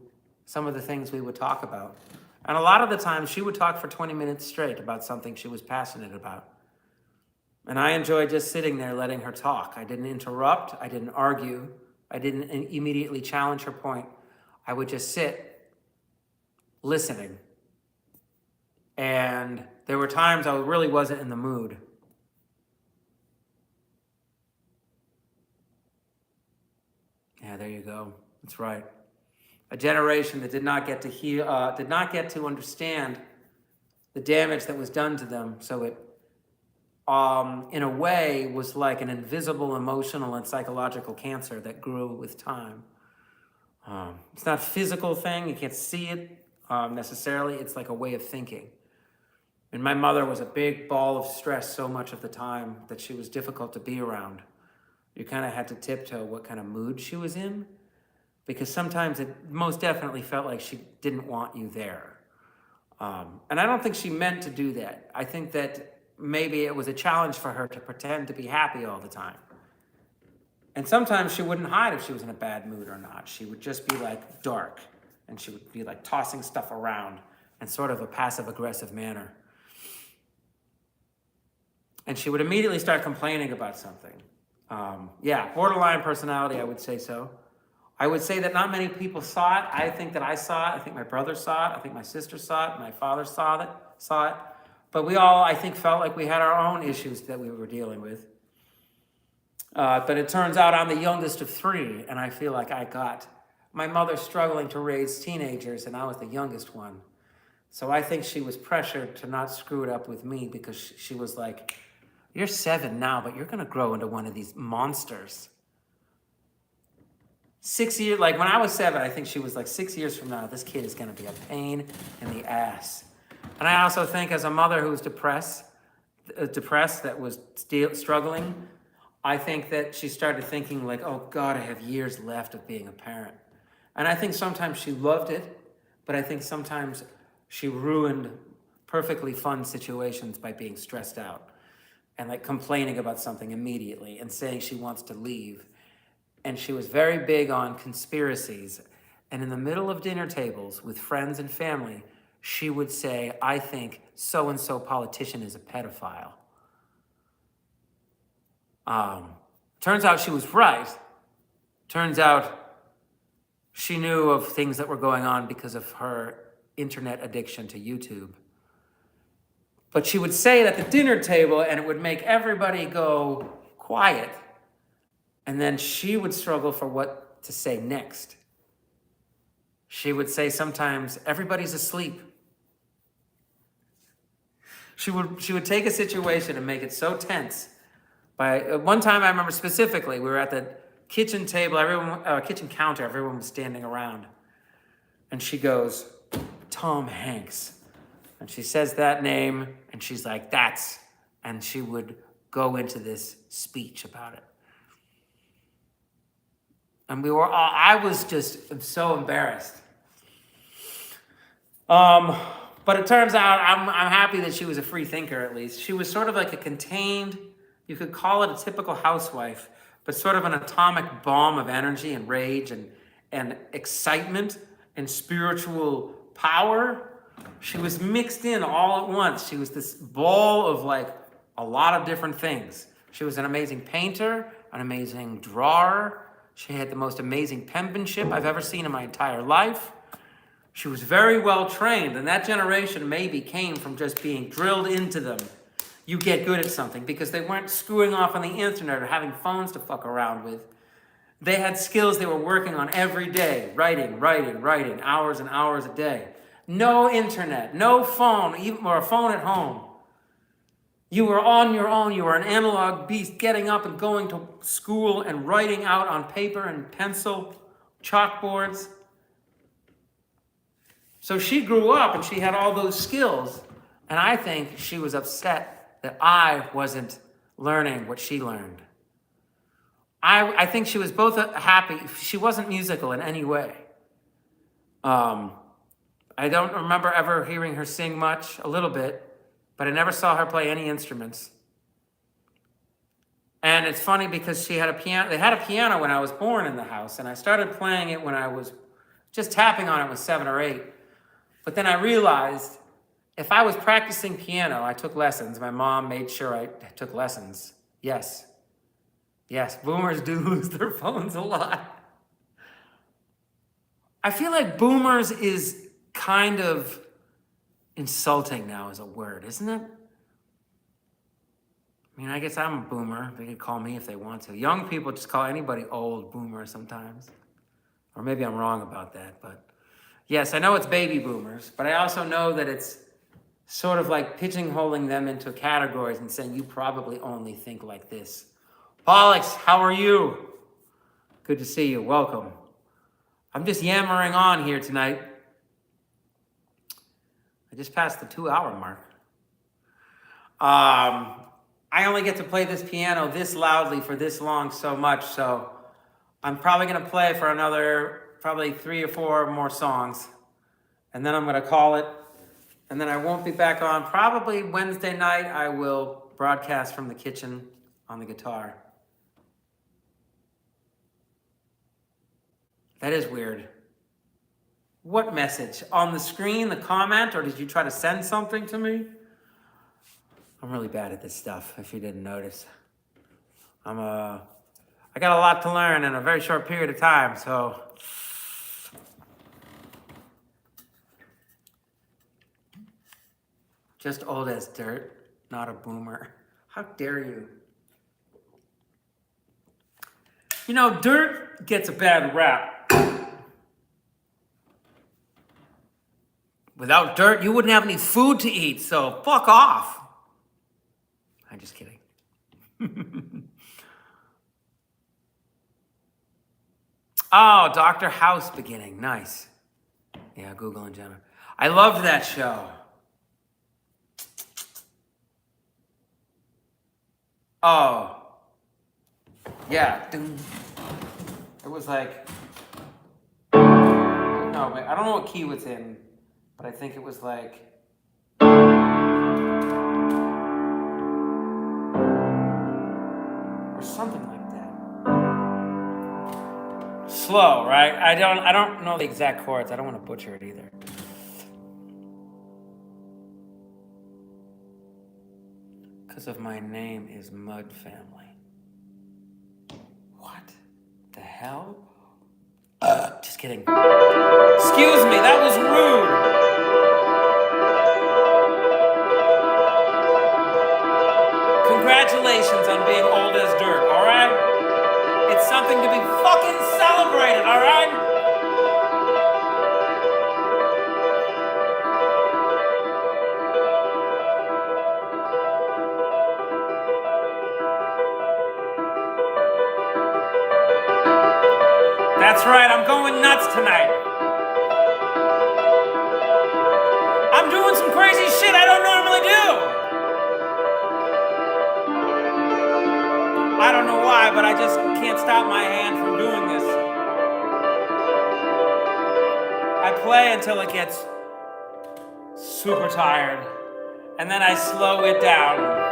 some of the things we would talk about. And a lot of the time, she would talk for 20 minutes straight about something she was passionate about. And I enjoyed just sitting there letting her talk. I didn't interrupt. I didn't argue. I didn't immediately challenge her point. I would just sit listening. And there were times I really wasn't in the mood. Yeah, there you go. That's right. A generation that did not get to heal, did not get to understand the damage that was done to them. So it, in a way, was like an invisible emotional and psychological cancer that grew with time. It's not a physical thing. You can't see it necessarily. It's like a way of thinking. And my mother was a big ball of stress so much of the time that she was difficult to be around. You kind of had to tiptoe what kind of mood she was in, because sometimes it most definitely felt like she didn't want you there. And I don't think she meant to do that. I think that maybe it was a challenge for her to pretend to be happy all the time. And sometimes she wouldn't hide if she was in a bad mood or not. She would just be like dark, and she would be like tossing stuff around in sort of a passive-aggressive manner. And she would immediately start complaining about something. Yeah, borderline personality, I would say so. I would say that not many people saw it. I think that I saw it. I think my brother saw it. I think my sister saw it. My father saw it. But we all, I think, felt like we had our own issues that we were dealing with. But it turns out I'm the youngest of three, and I feel like I got my mother struggling to raise teenagers, and I was the youngest one. So I think she was pressured to not screw it up with me, because she was like, you're 7 now, but you're going to grow into one of these monsters. 6 years, like when I was 7, I think she was like 6 years from now, this kid is going to be a pain in the ass. And I also think as a mother who was depressed, that was still struggling, I think that she started thinking like, oh God, I have years left of being a parent. And I think sometimes she loved it, but I think sometimes she ruined perfectly fun situations by being stressed out and like complaining about something immediately and saying she wants to leave. And she was very big on conspiracies. And in the middle of dinner tables with friends and family, she would say, I think so-and-so politician is a pedophile. Turns out she was right. Turns out she knew of things that were going on because of her internet addiction to YouTube. But she would say it at the dinner table, and it would make everybody go quiet. And then she would struggle for what to say next. She would say sometimes, everybody's asleep. She would take a situation and make it so tense. By one time, I remember specifically, we were at the kitchen table, kitchen counter, everyone was standing around. And she goes, Tom Hanks. And she says that name, and she's like, that's, and she would go into this speech about it. And I was just so embarrassed. But it turns out I'm happy that she was a free thinker, at least. She was sort of like a contained, you could call it a typical housewife, but sort of an atomic bomb of energy and rage and excitement and spiritual power. She was mixed in all at once. She was this ball of like a lot of different things. She was an amazing painter, an amazing drawer. She had the most amazing penmanship I've ever seen in my entire life. She was very well trained, and that generation maybe came from just being drilled into them. You get good at something, because they weren't screwing off on the internet or having phones to fuck around with. They had skills they were working on every day, writing, hours and hours a day. No internet, no phone, even or a phone at home. You were on your own. You were an analog beast, getting up and going to school and writing out on paper and pencil, chalkboards. So she grew up and she had all those skills. And I think she was upset that I wasn't learning what she learned. I think she was both happy. She wasn't musical in any way. I don't remember ever hearing her sing much, a little bit, but I never saw her play any instruments. And it's funny because she had a piano. They had a piano when I was born in the house, and I started playing it when I was just tapping on it with 7 or 8. But then I realized If I was practicing piano, I took lessons. My mom made sure I took lessons. Yes. Yes, boomers do lose their phones a lot. I feel like boomers is kind of insulting now as a word, isn't it? I mean, I guess I'm a boomer. They can call me if they want to. Young people just call anybody old boomer sometimes. Or maybe I'm wrong about that, but yes, I know it's baby boomers, but I also know that it's sort of like pigeonholing them into categories and saying, you probably only think like this. Pollux, how are you? Good to see you. Welcome. I'm just yammering on here tonight. I just passed the 2-hour mark. I only get to play this piano this loudly for this long so much, so I'm probably going to play for another probably 3 or 4 more songs, and then I'm going to call it, and then I won't be back on. Probably Wednesday night I will broadcast from the kitchen on the guitar. That is weird. What message? On the screen, the comment, or did you try to send something to me? I'm really bad at this stuff, if you didn't notice. I got a lot to learn in a very short period of time, so. Just old as dirt, not a boomer. How dare you? You know, dirt gets a bad rap. Without dirt, you wouldn't have any food to eat, so fuck off. I'm just kidding. Oh, Dr. House beginning. Nice. Yeah, Google and Jenna. I loved that show. Oh. Yeah. It was like... No, I don't know what key it's in, but I think it was like... Or something like that. Slow, right? I don't know the exact chords. I don't want to butcher it either. Because of my name is Mud Family. What the hell? Just kidding. Excuse me, that was rude. Congratulations on being old as dirt, all right? It's something to be fucking celebrated, all right? That's right, I'm going nuts tonight. I'm doing some crazy shit I don't normally do. I don't know why, but I just can't stop my hand from doing this. I play until it gets super tired, and then I slow it down.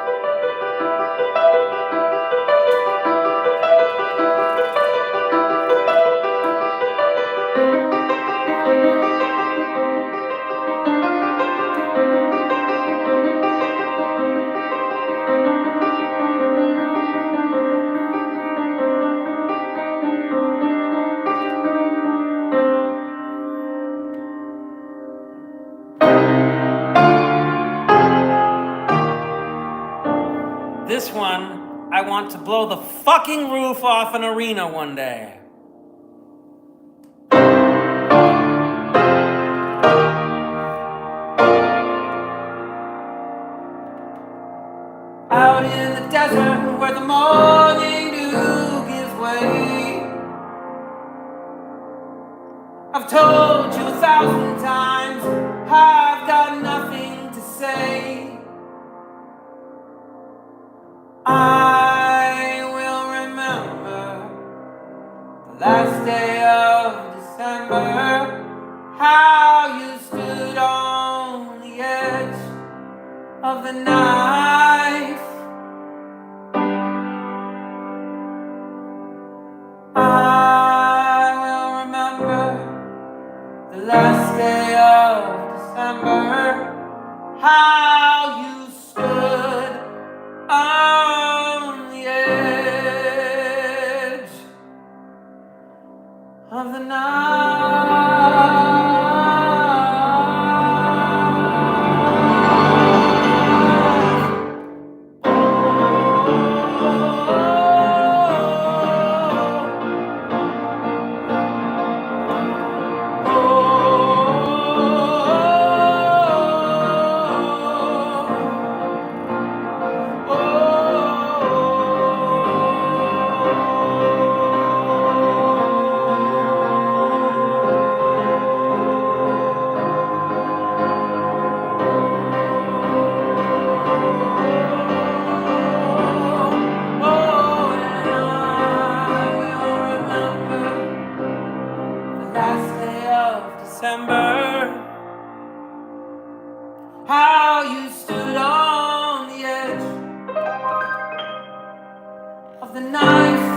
This one, I want to blow the fucking roof off an arena one day. Out in the desert where the morning dew gives way, I've told you 1,000 times I've got nothing to say. I will remember the last day of December, how you stood on the edge of the knife. I will remember the last day of December, the knife.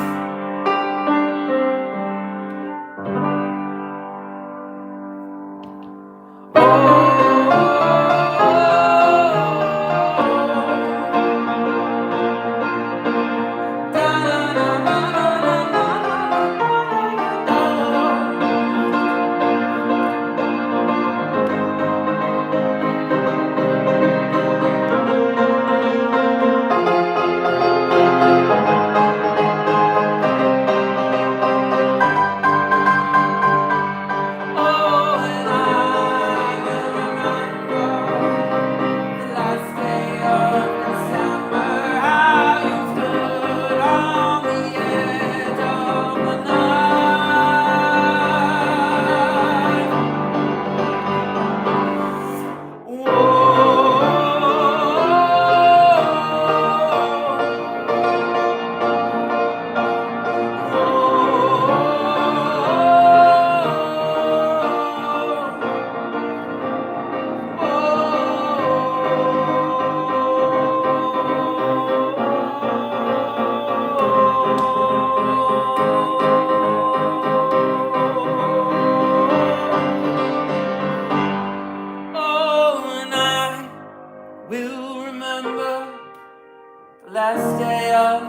Last day of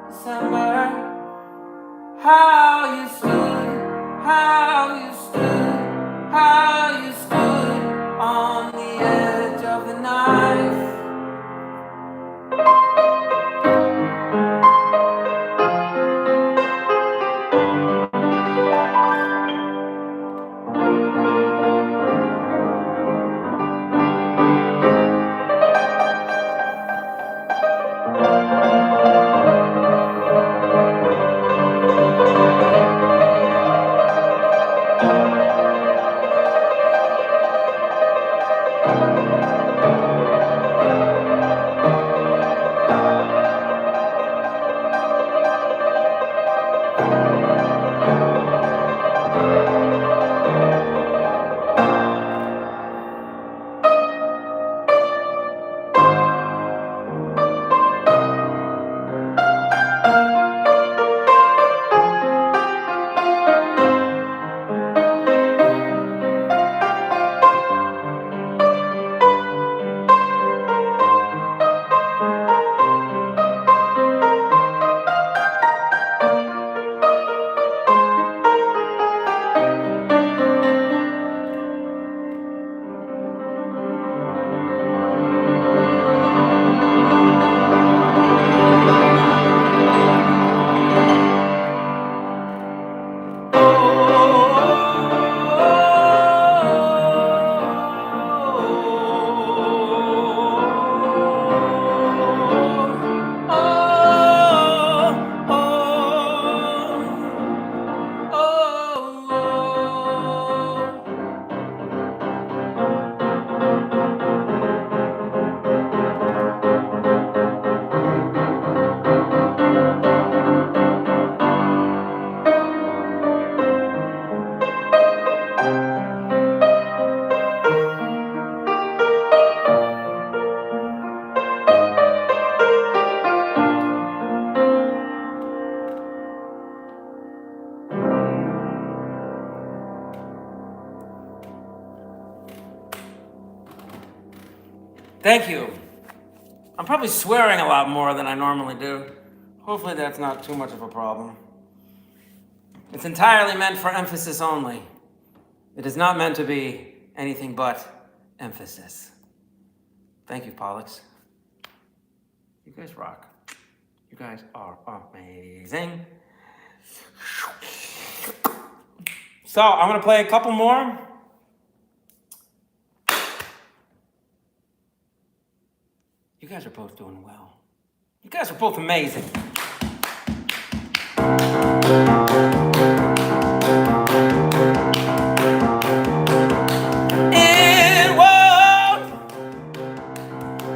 December, how you stood, how you stood, how you stood on the edge of the knife. Thank you. I'm probably swearing a lot more than I normally do. Hopefully that's not too much of a problem. It's entirely meant for emphasis only. It is not meant to be anything but emphasis. Thank you, Pollux. You guys rock. You guys are amazing. So I'm gonna play a couple more. You guys are both doing well. You guys are both amazing. It won't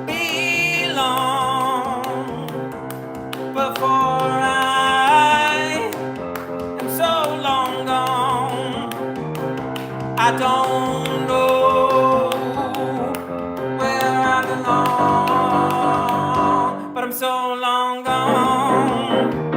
be long before I am so long gone. I don't know where I belong, but I'm so long gone.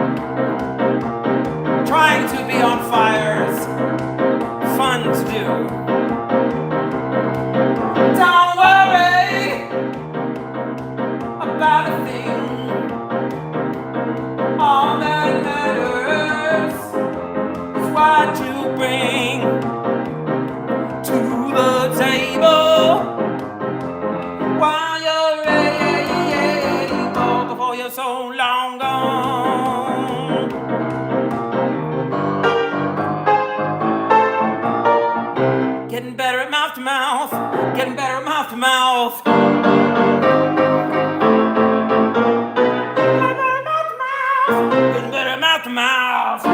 feel so long gone. Getting better at mouth to mouth, getting better at mouth to mouth. Getting better at mouth to mouth.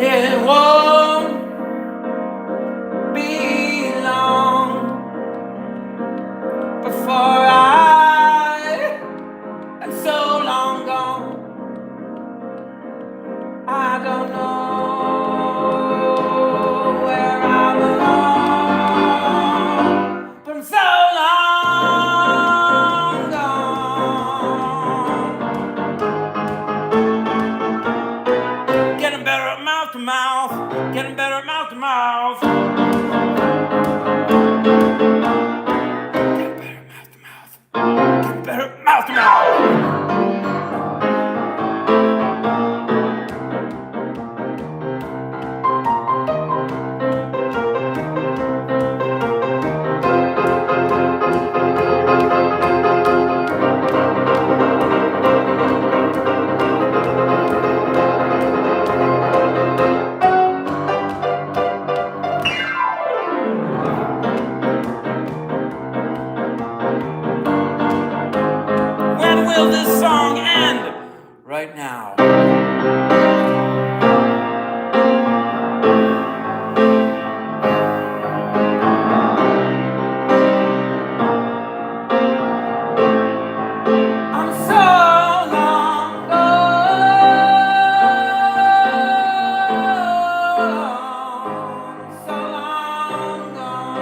It won't be long before I'm so long gone. I don't know where I belong, but I'm so long gone. Getting better at mouth to mouth, getting better at mouth to mouth. Getting better at mouth to mouth, getting better at mouth to mouth. When will this song end? Right now. I'm so long gone, so long gone.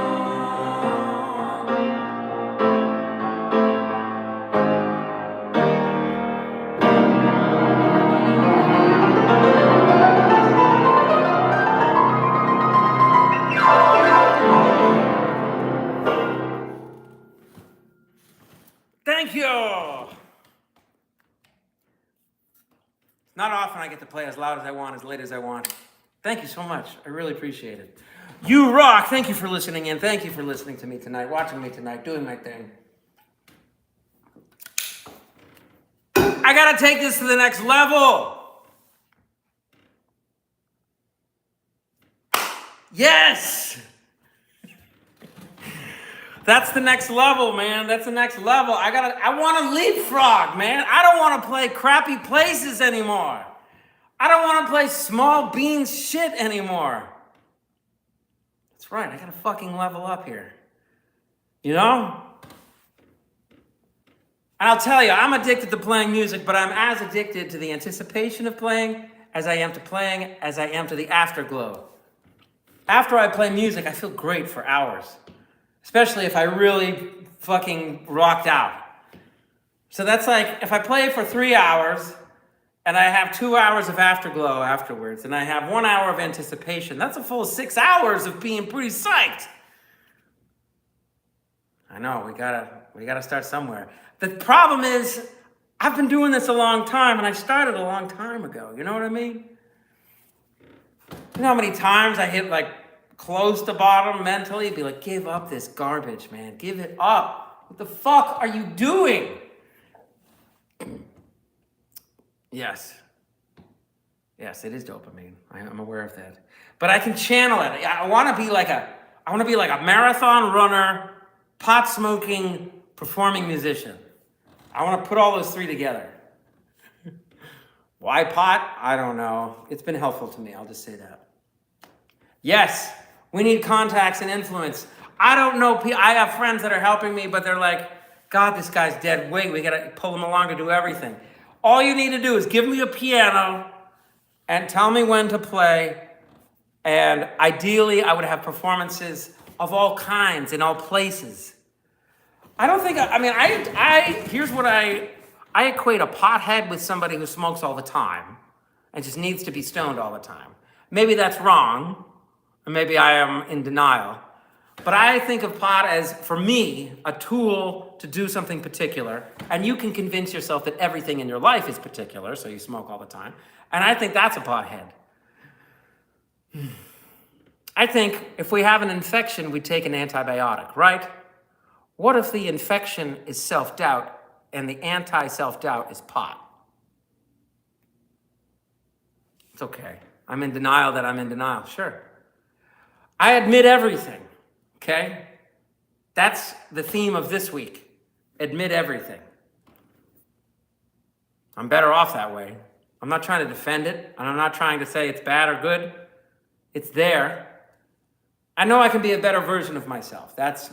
Thank you. Not often I get to play as loud as I want, as late as I want. Thank you so much. I really appreciate it. You rock. Thank you for listening in. Thank you for listening to me tonight, watching me tonight, doing my thing. I gotta take this to the next level. Yes. That's the next level, man. That's the next level. I want to leapfrog, man. I don't want to play crappy places anymore. I don't want to play small beans shit anymore. That's right. I got to fucking level up here. You know? And I'll tell you, I'm addicted to playing music, but I'm as addicted to the anticipation of playing as I am to playing, as I am to the afterglow. After I play music, I feel great for hours. Especially if I really fucking rocked out. So that's like, if I play for 3 hours, and I have 2 hours of afterglow afterwards, and I have 1 hour of anticipation, that's a full 6 hours of being pretty psyched. I know, we gotta start somewhere. The problem is, I've been doing this a long time, and I started a long time ago, you know what I mean? You know how many times I hit like close to bottom mentally, be like, give up this garbage, man. Give it up. What the fuck are you doing? Yes, it is dopamine. I'm aware of that. But I can channel it. I want to be like a marathon runner, pot smoking, performing musician. I want to put all those three together. Why pot? I don't know. It's been helpful to me. I'll just say that. Yes. We need contacts and influence. I don't know. I have friends that are helping me, but they're like, God, this guy's dead weight. We got to pull him along to do everything. All you need to do is give me a piano and tell me when to play And ideally, I would have performances of all kinds in all places. I don't think, here's what I equate a pothead with somebody who smokes all the time and just needs to be stoned all the time. Maybe that's wrong, or maybe I am in denial. But I think of pot as, for me, a tool to do something particular. And you can convince yourself that everything in your life is particular, so you smoke all the time. And I think that's a pothead. I think if we have an infection, we take an antibiotic, right? What if the infection is self-doubt and the anti-self-doubt is pot? It's okay. I'm in denial that I'm in denial, sure. I admit everything, okay? That's the theme of this week. Admit everything. I'm better off that way. I'm not trying to defend it, and I'm not trying to say it's bad or good. It's there. I know I can be a better version of myself. That's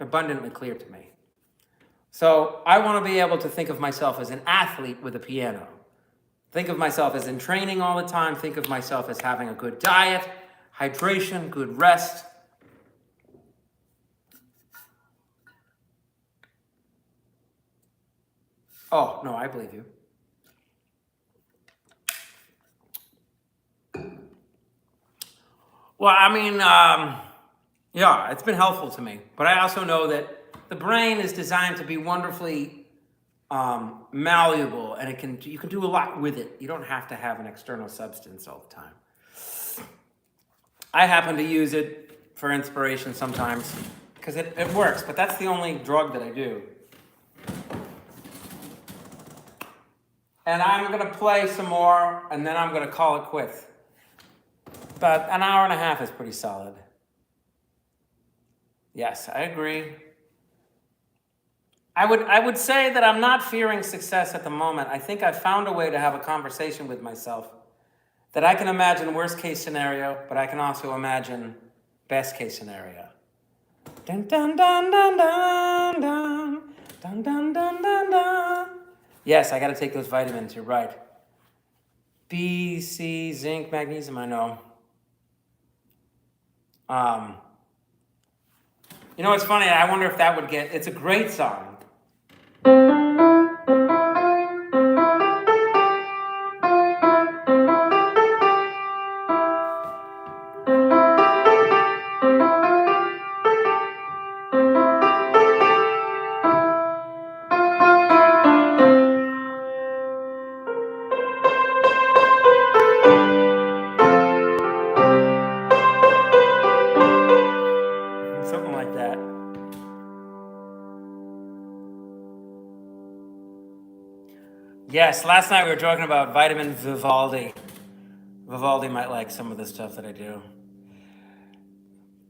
abundantly clear to me. So I want to be able to think of myself as an athlete with a piano. Think of myself as in training all the time. Think of myself as having a good diet, hydration, good rest. Oh, no, I believe you. Well, yeah, it's been helpful to me. But I also know that the brain is designed to be wonderfully malleable, and you can do a lot with it. You don't have to have an external substance all the time. I happen to use it for inspiration sometimes because it works, but that's the only drug that I do. And I'm going to play some more, and then I'm going to call it quits. About an hour and a half is pretty solid. Yes, I agree. I would say that I'm not fearing success at the moment. I think I've found a way to have a conversation with myself that I can imagine worst case scenario, but I can also imagine best case scenario. Dun dun dun dun dun dun dun dun dun dun dun. Yes, I got to take those vitamins. You're right. B, C, zinc, magnesium. I know. You know what's funny? I wonder if that would get. It's a great song. Something like that. Yes, last night we were talking about vitamin Vivaldi. Vivaldi might like some of the stuff that I do.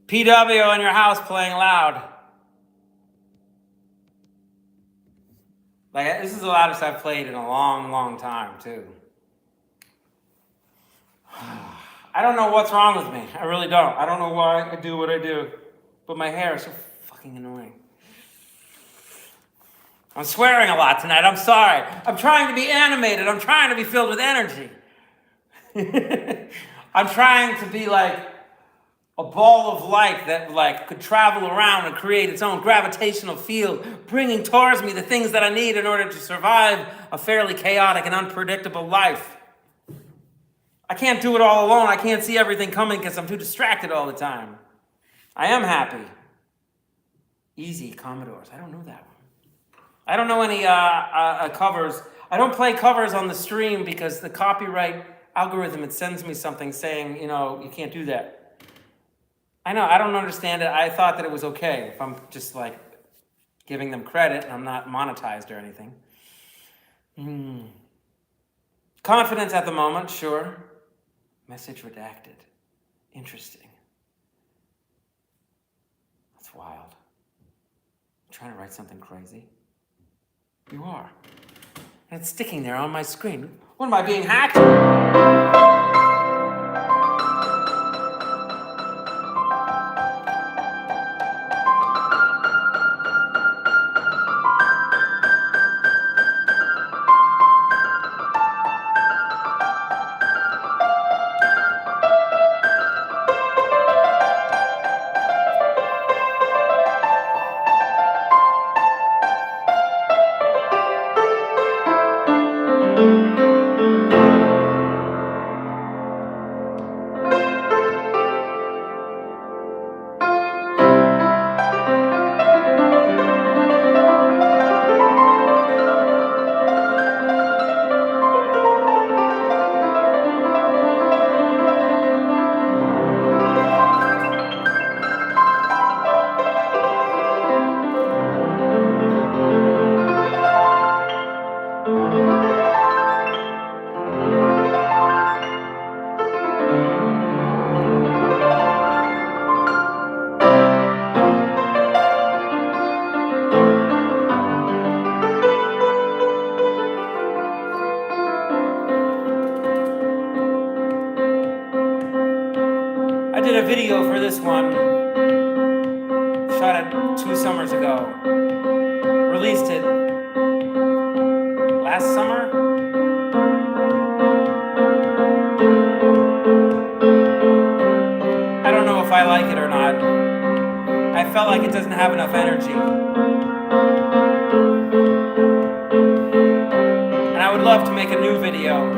PW in your house playing loud. Like, this is the loudest I've played in a long, long time, too. I don't know what's wrong with me. I really don't. I don't know why I do what I do. But my hair is so fucking annoying. I'm swearing a lot tonight. I'm sorry. I'm trying to be animated. I'm trying to be filled with energy. I'm trying to be like a ball of light that like could travel around and create its own gravitational field, bringing towards me the things that I need in order to survive a fairly chaotic and unpredictable life. I can't do it all alone. I can't see everything coming because I'm too distracted all the time. I am happy. Easy, Commodores. I don't know that one. I don't know any covers. I don't play covers on the stream because the copyright algorithm, it sends me something saying, you can't do that. I know, I don't understand it. I thought that it was okay if I'm just like giving them credit and I'm not monetized or anything. Confidence at the moment, sure. Message redacted. Interesting. That's wild. I'm trying to write something crazy. You are. And it's sticking there on my screen. What am I, being hacked? video for this one. Shot it 2 summers ago. Released it last summer. I don't know if I like it or not. I felt like it doesn't have enough energy. And I would love to make a new video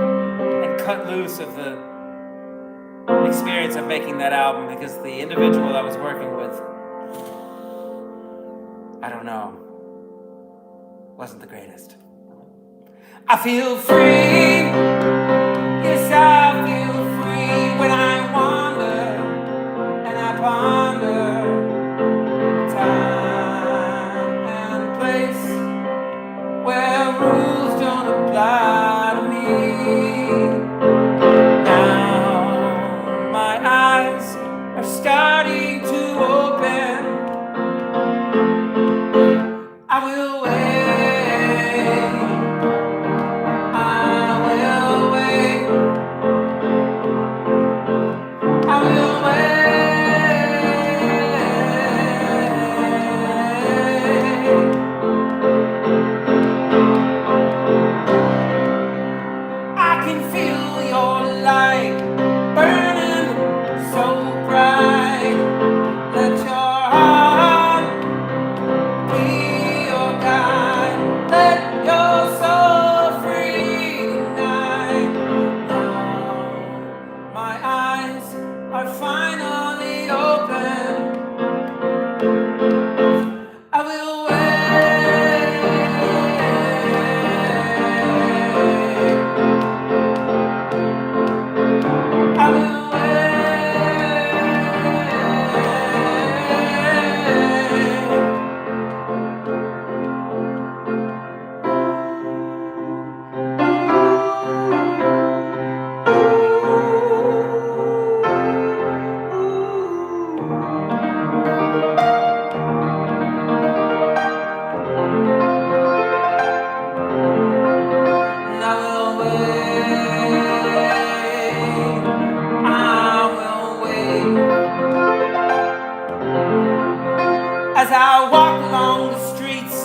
and cut loose of the experience of making that album, because the individual I was working with, I don't know, wasn't the greatest. I feel free, yes I feel free when I wander and I ponder time and place where rules don't apply to me. Now my eyes are starting to open. I will wait, I will wait, I will wait. I can feel your light burning so bright. Let your heart be your guide. Let your soul free tonight. Now my eyes are finally open. I will wait. I will as I walk along the streets,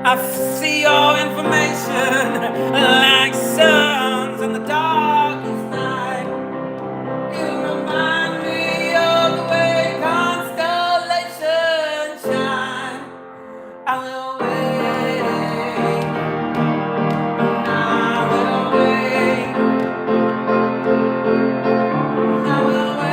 I see your information like suns in the darkest night. You remind me of the way constellations shine. I will wait, I will wait, I will wait.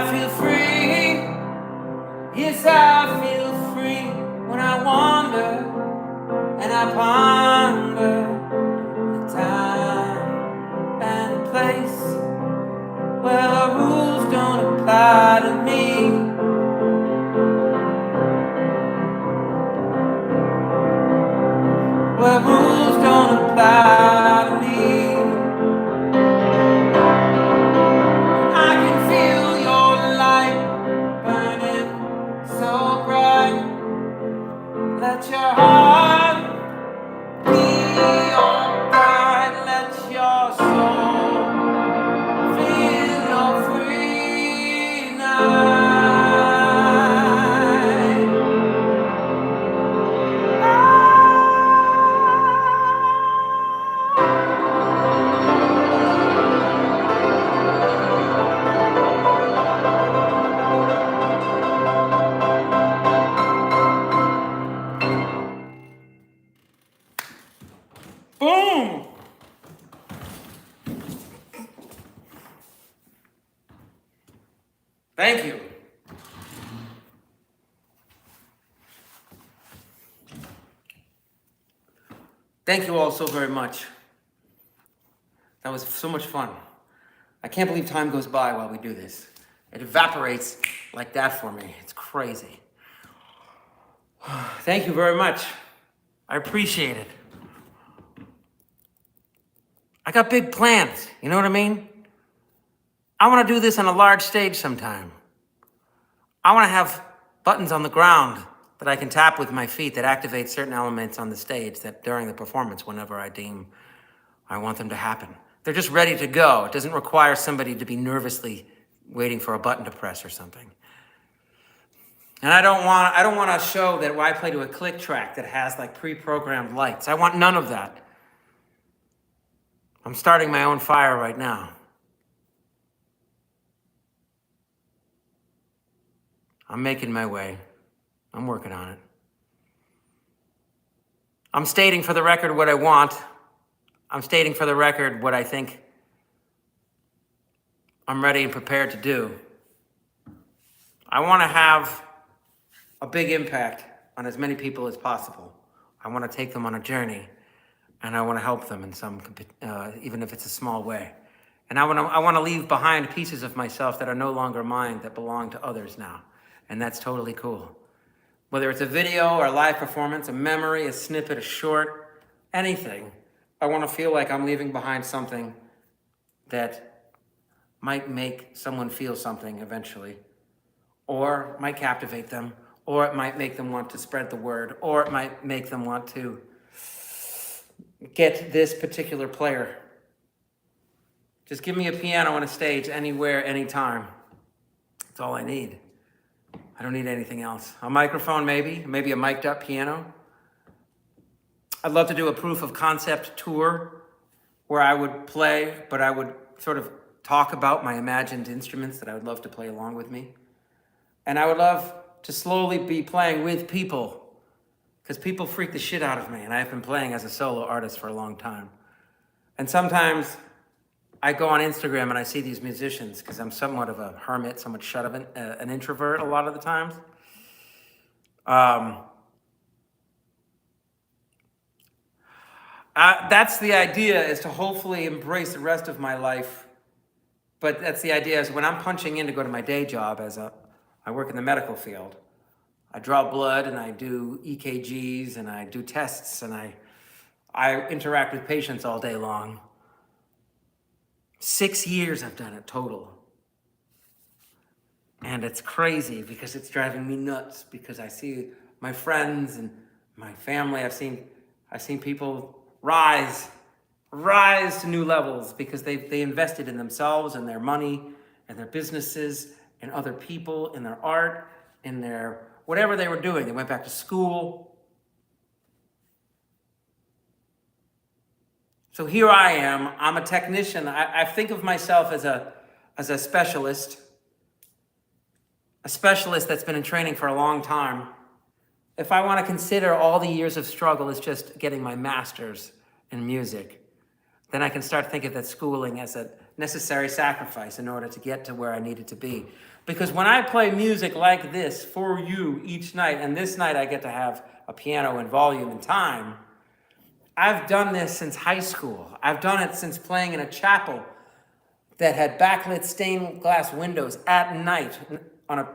I feel free. Yes, I feel free when I wander and I ponder the time and place where rules don't apply to me. Where rules don't apply to me. I can feel your light burning so bright. Let your heart be your guide. Let your soul feel your free night. Boom! Thank you. Thank you all so very much. That was so much fun. I can't believe time goes by while we do this. It evaporates like that for me. It's crazy. Thank you very much. I appreciate it. I got big plans, you know what I mean? I want to do this on a large stage sometime. I want to have buttons on the ground that I can tap with my feet that activate certain elements on the stage that during the performance, whenever I deem I want them to happen. They're just ready to go. It doesn't require somebody to be nervously waiting for a button to press or something. And I don't want a show that where I play to a click track that has like pre-programmed lights. I want none of that. I'm starting my own fire right now. I'm making my way. I'm working on it. I'm stating for the record what I want. I'm stating for the record what I think I'm ready and prepared to do. I want to have a big impact on as many people as possible. I want to take them on a journey, and I want to help them in some, even if it's a small way. And I want to leave behind pieces of myself that are no longer mine, that belong to others now. And that's totally cool. Whether it's a video or a live performance, a memory, a snippet, a short, anything, I want to feel like I'm leaving behind something that might make someone feel something eventually, or might captivate them, or it might make them want to spread the word, or it might make them want to get this particular player. Just give me a piano on a stage, anywhere, anytime. That's all I need. I don't need anything else. A microphone, maybe a mic'd up piano. I'd love to do a proof of concept tour where I would play, but I would sort of talk about my imagined instruments that I would love to play along with me. And I would love to slowly be playing with people, because people freak the shit out of me, and I've been playing as a solo artist for a long time. And sometimes I go on Instagram and I see these musicians, because I'm somewhat of a hermit, somewhat shut of an introvert a lot of the times. That's the idea, is to hopefully embrace the rest of my life. But that's the idea, is when I'm punching in to go to my day job I work in the medical field. I draw blood and I do EKGs and I do tests and I interact with patients all day long. 6 years I've done it total. And it's crazy because it's driving me nuts, because I see my friends and my family, I've seen people rise to new levels because they invested in themselves and their money and their businesses and other people, in their art, in their whatever they were doing. They went back to school. So here I am. I'm a technician. I think of myself as a specialist that's been in training for a long time. If I want to consider all the years of struggle as just getting my master's in music, then I can start thinking of that schooling as necessary sacrifice in order to get to where I needed to be. Because when I play music like this for you each night, and this night I get to have a piano and volume and time, I've done this since high school. I've done it since playing in a chapel that had backlit stained glass windows at night on a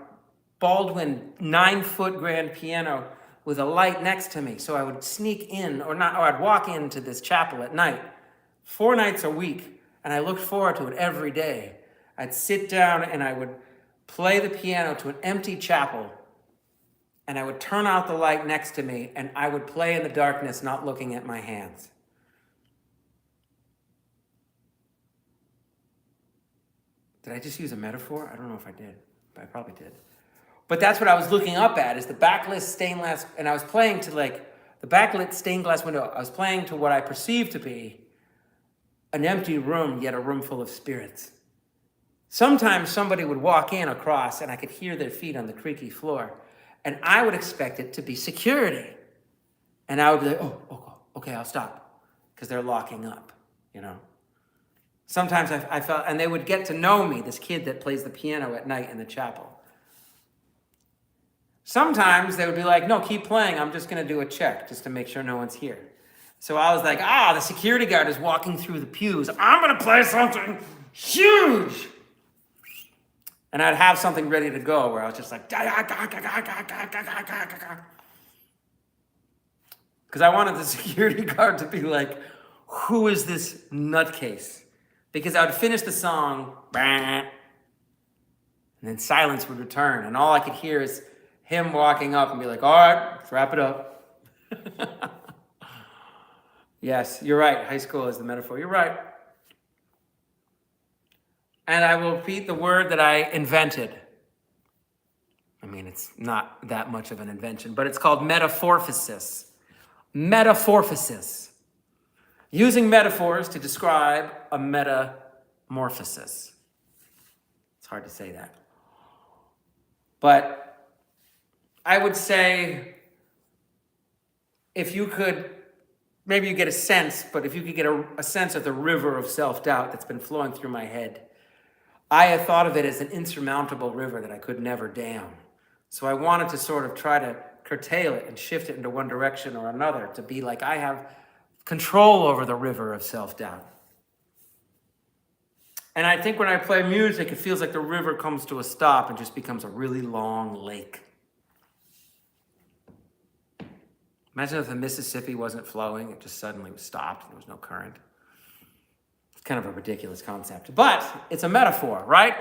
Baldwin 9-foot grand piano with a light next to me. So I would sneak in, or I'd walk into this chapel at night, 4 nights a week, and I looked forward to it every day. I'd sit down and I would play the piano to an empty chapel, and I would turn out the light next to me, and I would play in the darkness, not looking at my hands. Did I just use a metaphor? I don't know if I did, but I probably did. But that's what I was looking up at, is the backlit stained glass, and I was playing to the backlit stained glass window. I was playing to what I perceived to be an empty room, yet a room full of spirits. Sometimes somebody would walk in across and I could hear their feet on the creaky floor, and I would expect it to be security. And I would be like, oh, okay, I'll stop, because they're locking up, Sometimes I felt, and they would get to know me, this kid that plays the piano at night in the chapel. Sometimes they would be like, no, keep playing. I'm just going to do a check just to make sure no one's here. So I was like, the security guard is walking through the pews. I'm going to play something huge. And I'd have something ready to go where I was just like, because I wanted the security guard to be like, who is this nutcase? Because I would finish the song, and then silence would return. And all I could hear is him walking up and be like, all right, let's wrap it up. Yes, you're right. High school is the metaphor. You're right. And I will repeat the word that I invented. I mean, it's not that much of an invention, but it's called metamorphosis. Metamorphosis. Using metaphors to describe a metamorphosis. It's hard to say that. But I would say, if you could, maybe you get a sense, but if you could get a sense of the river of self-doubt that's been flowing through my head, I had thought of it as an insurmountable river that I could never dam. So I wanted to sort of try to curtail it and shift it into one direction or another, to be like, I have control over the river of self-doubt. And I think when I play music, it feels like the river comes to a stop and just becomes a really long lake. Imagine if the Mississippi wasn't flowing, it just suddenly was stopped, there was no current. It's kind of a ridiculous concept, but it's a metaphor, right?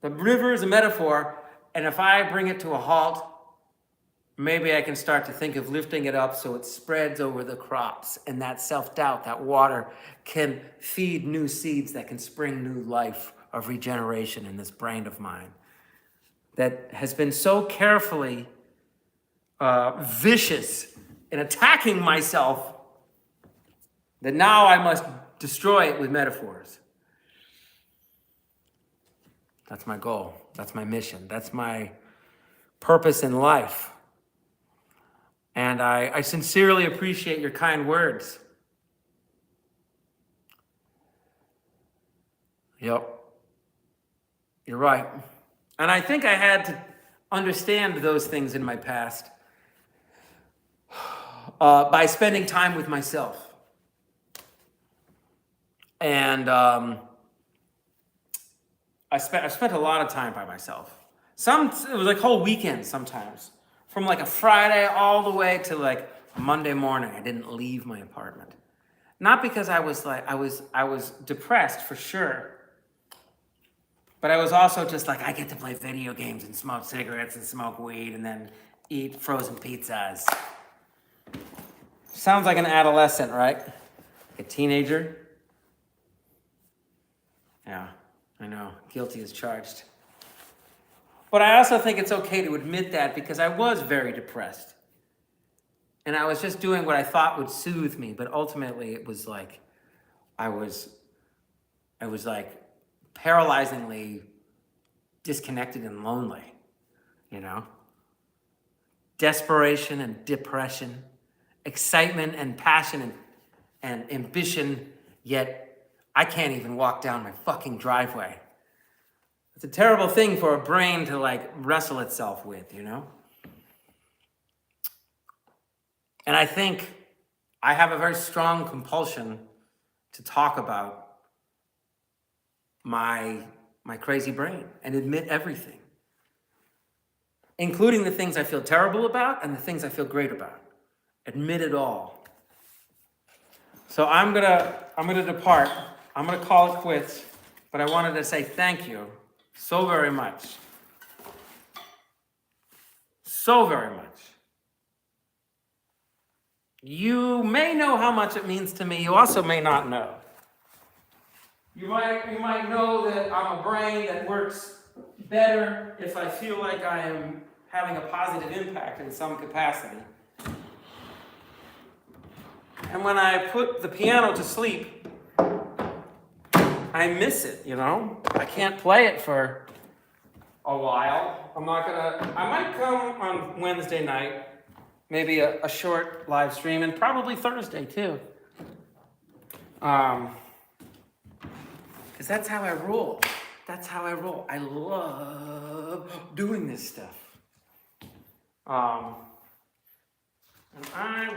The river is a metaphor, and if I bring it to a halt, maybe I can start to think of lifting it up so it spreads over the crops, and that self-doubt, that water, can feed new seeds that can spring new life of regeneration in this brain of mine that has been so carefully vicious in attacking myself that now I must destroy it with metaphors. That's my goal. That's my mission. That's my purpose in life. And I sincerely appreciate your kind words. Yep. You're right. And I think I had to understand those things in my past by spending time with myself. And I spent a lot of time by myself. It was like whole weekends sometimes. From like a Friday all the way to like a Monday morning, I didn't leave my apartment. Not because I was depressed for sure. But I was also just like, I get to play video games and smoke cigarettes and smoke weed and then eat frozen pizzas. Sounds like an adolescent, right? A teenager. Yeah, I know, guilty as charged. But I also think it's okay to admit that, because I was very depressed. And I was just doing what I thought would soothe me, but ultimately it was like, I was like paralyzingly disconnected and lonely, Desperation and depression, excitement and passion and ambition, yet I can't even walk down my fucking driveway. It's a terrible thing for a brain to like wrestle itself with, you know? And I think I have a very strong compulsion to talk about my crazy brain and admit everything, including the things I feel terrible about and the things I feel great about. Admit it all. So I'm gonna depart. I'm gonna call it quits, but I wanted to say thank you so very much. So very much. You may know how much it means to me. You also may not know. You might know that I'm a brain that works better if I feel like I am having a positive impact in some capacity. And when I put the piano to sleep, I miss it, you know? I can't play it for a while. I might come on Wednesday night, maybe a short live stream, and probably Thursday too. Because that's how I roll. That's how I roll. I love doing this stuff. And I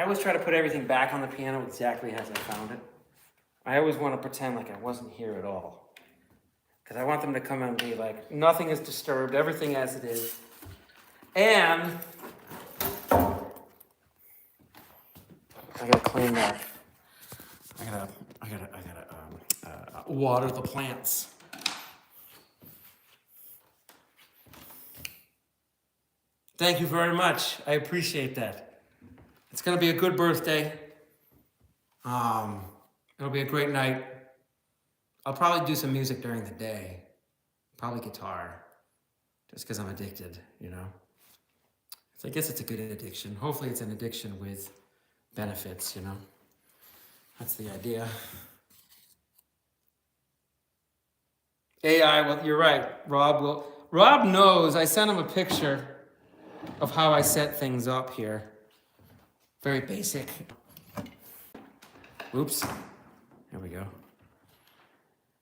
always try to put everything back on the piano exactly as I found it. I always want to pretend like I wasn't here at all. Because I want them to come and be like, nothing is disturbed, everything as it is. And I gotta clean that. I gotta water the plants. Thank you very much. I appreciate that. It's gonna be a good birthday. It'll be a great night. I'll probably do some music during the day. Probably guitar. Just because I'm addicted, you know? So I guess it's a good addiction. Hopefully it's an addiction with benefits, you know? That's the idea. AI, well, you're right. Rob knows. I sent him a picture of how I set things up here. Very basic. Oops. There we go.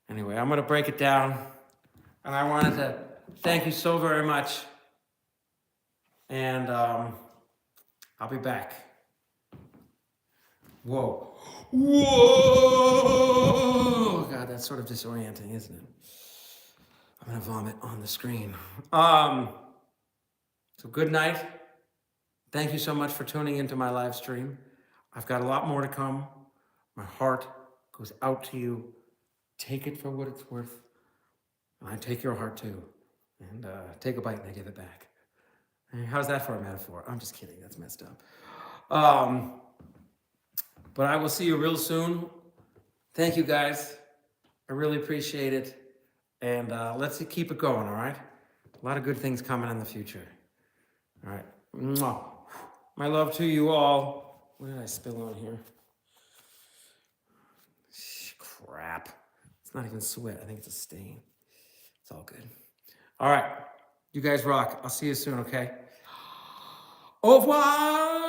Anyway, I'm going to break it down. And I wanted to thank you so very much. And I'll be back. Whoa. Whoa! God, that's sort of disorienting, isn't it? I'm going to vomit on the screen. So good night. Thank you so much for tuning into my live stream. I've got a lot more to come. My heart goes out to you. Take it for what it's worth. And I take your heart too. And take a bite and I give it back. How's that for a metaphor? I'm just kidding. That's messed up. But I will see you real soon. Thank you guys. I really appreciate it. And let's keep it going, all right? A lot of good things coming in the future. All right. Mwah. My love to you all. What did I spill on here? Crap. It's not even sweat. I think it's a stain. It's all good. All right. You guys rock. I'll see you soon, okay? Au revoir!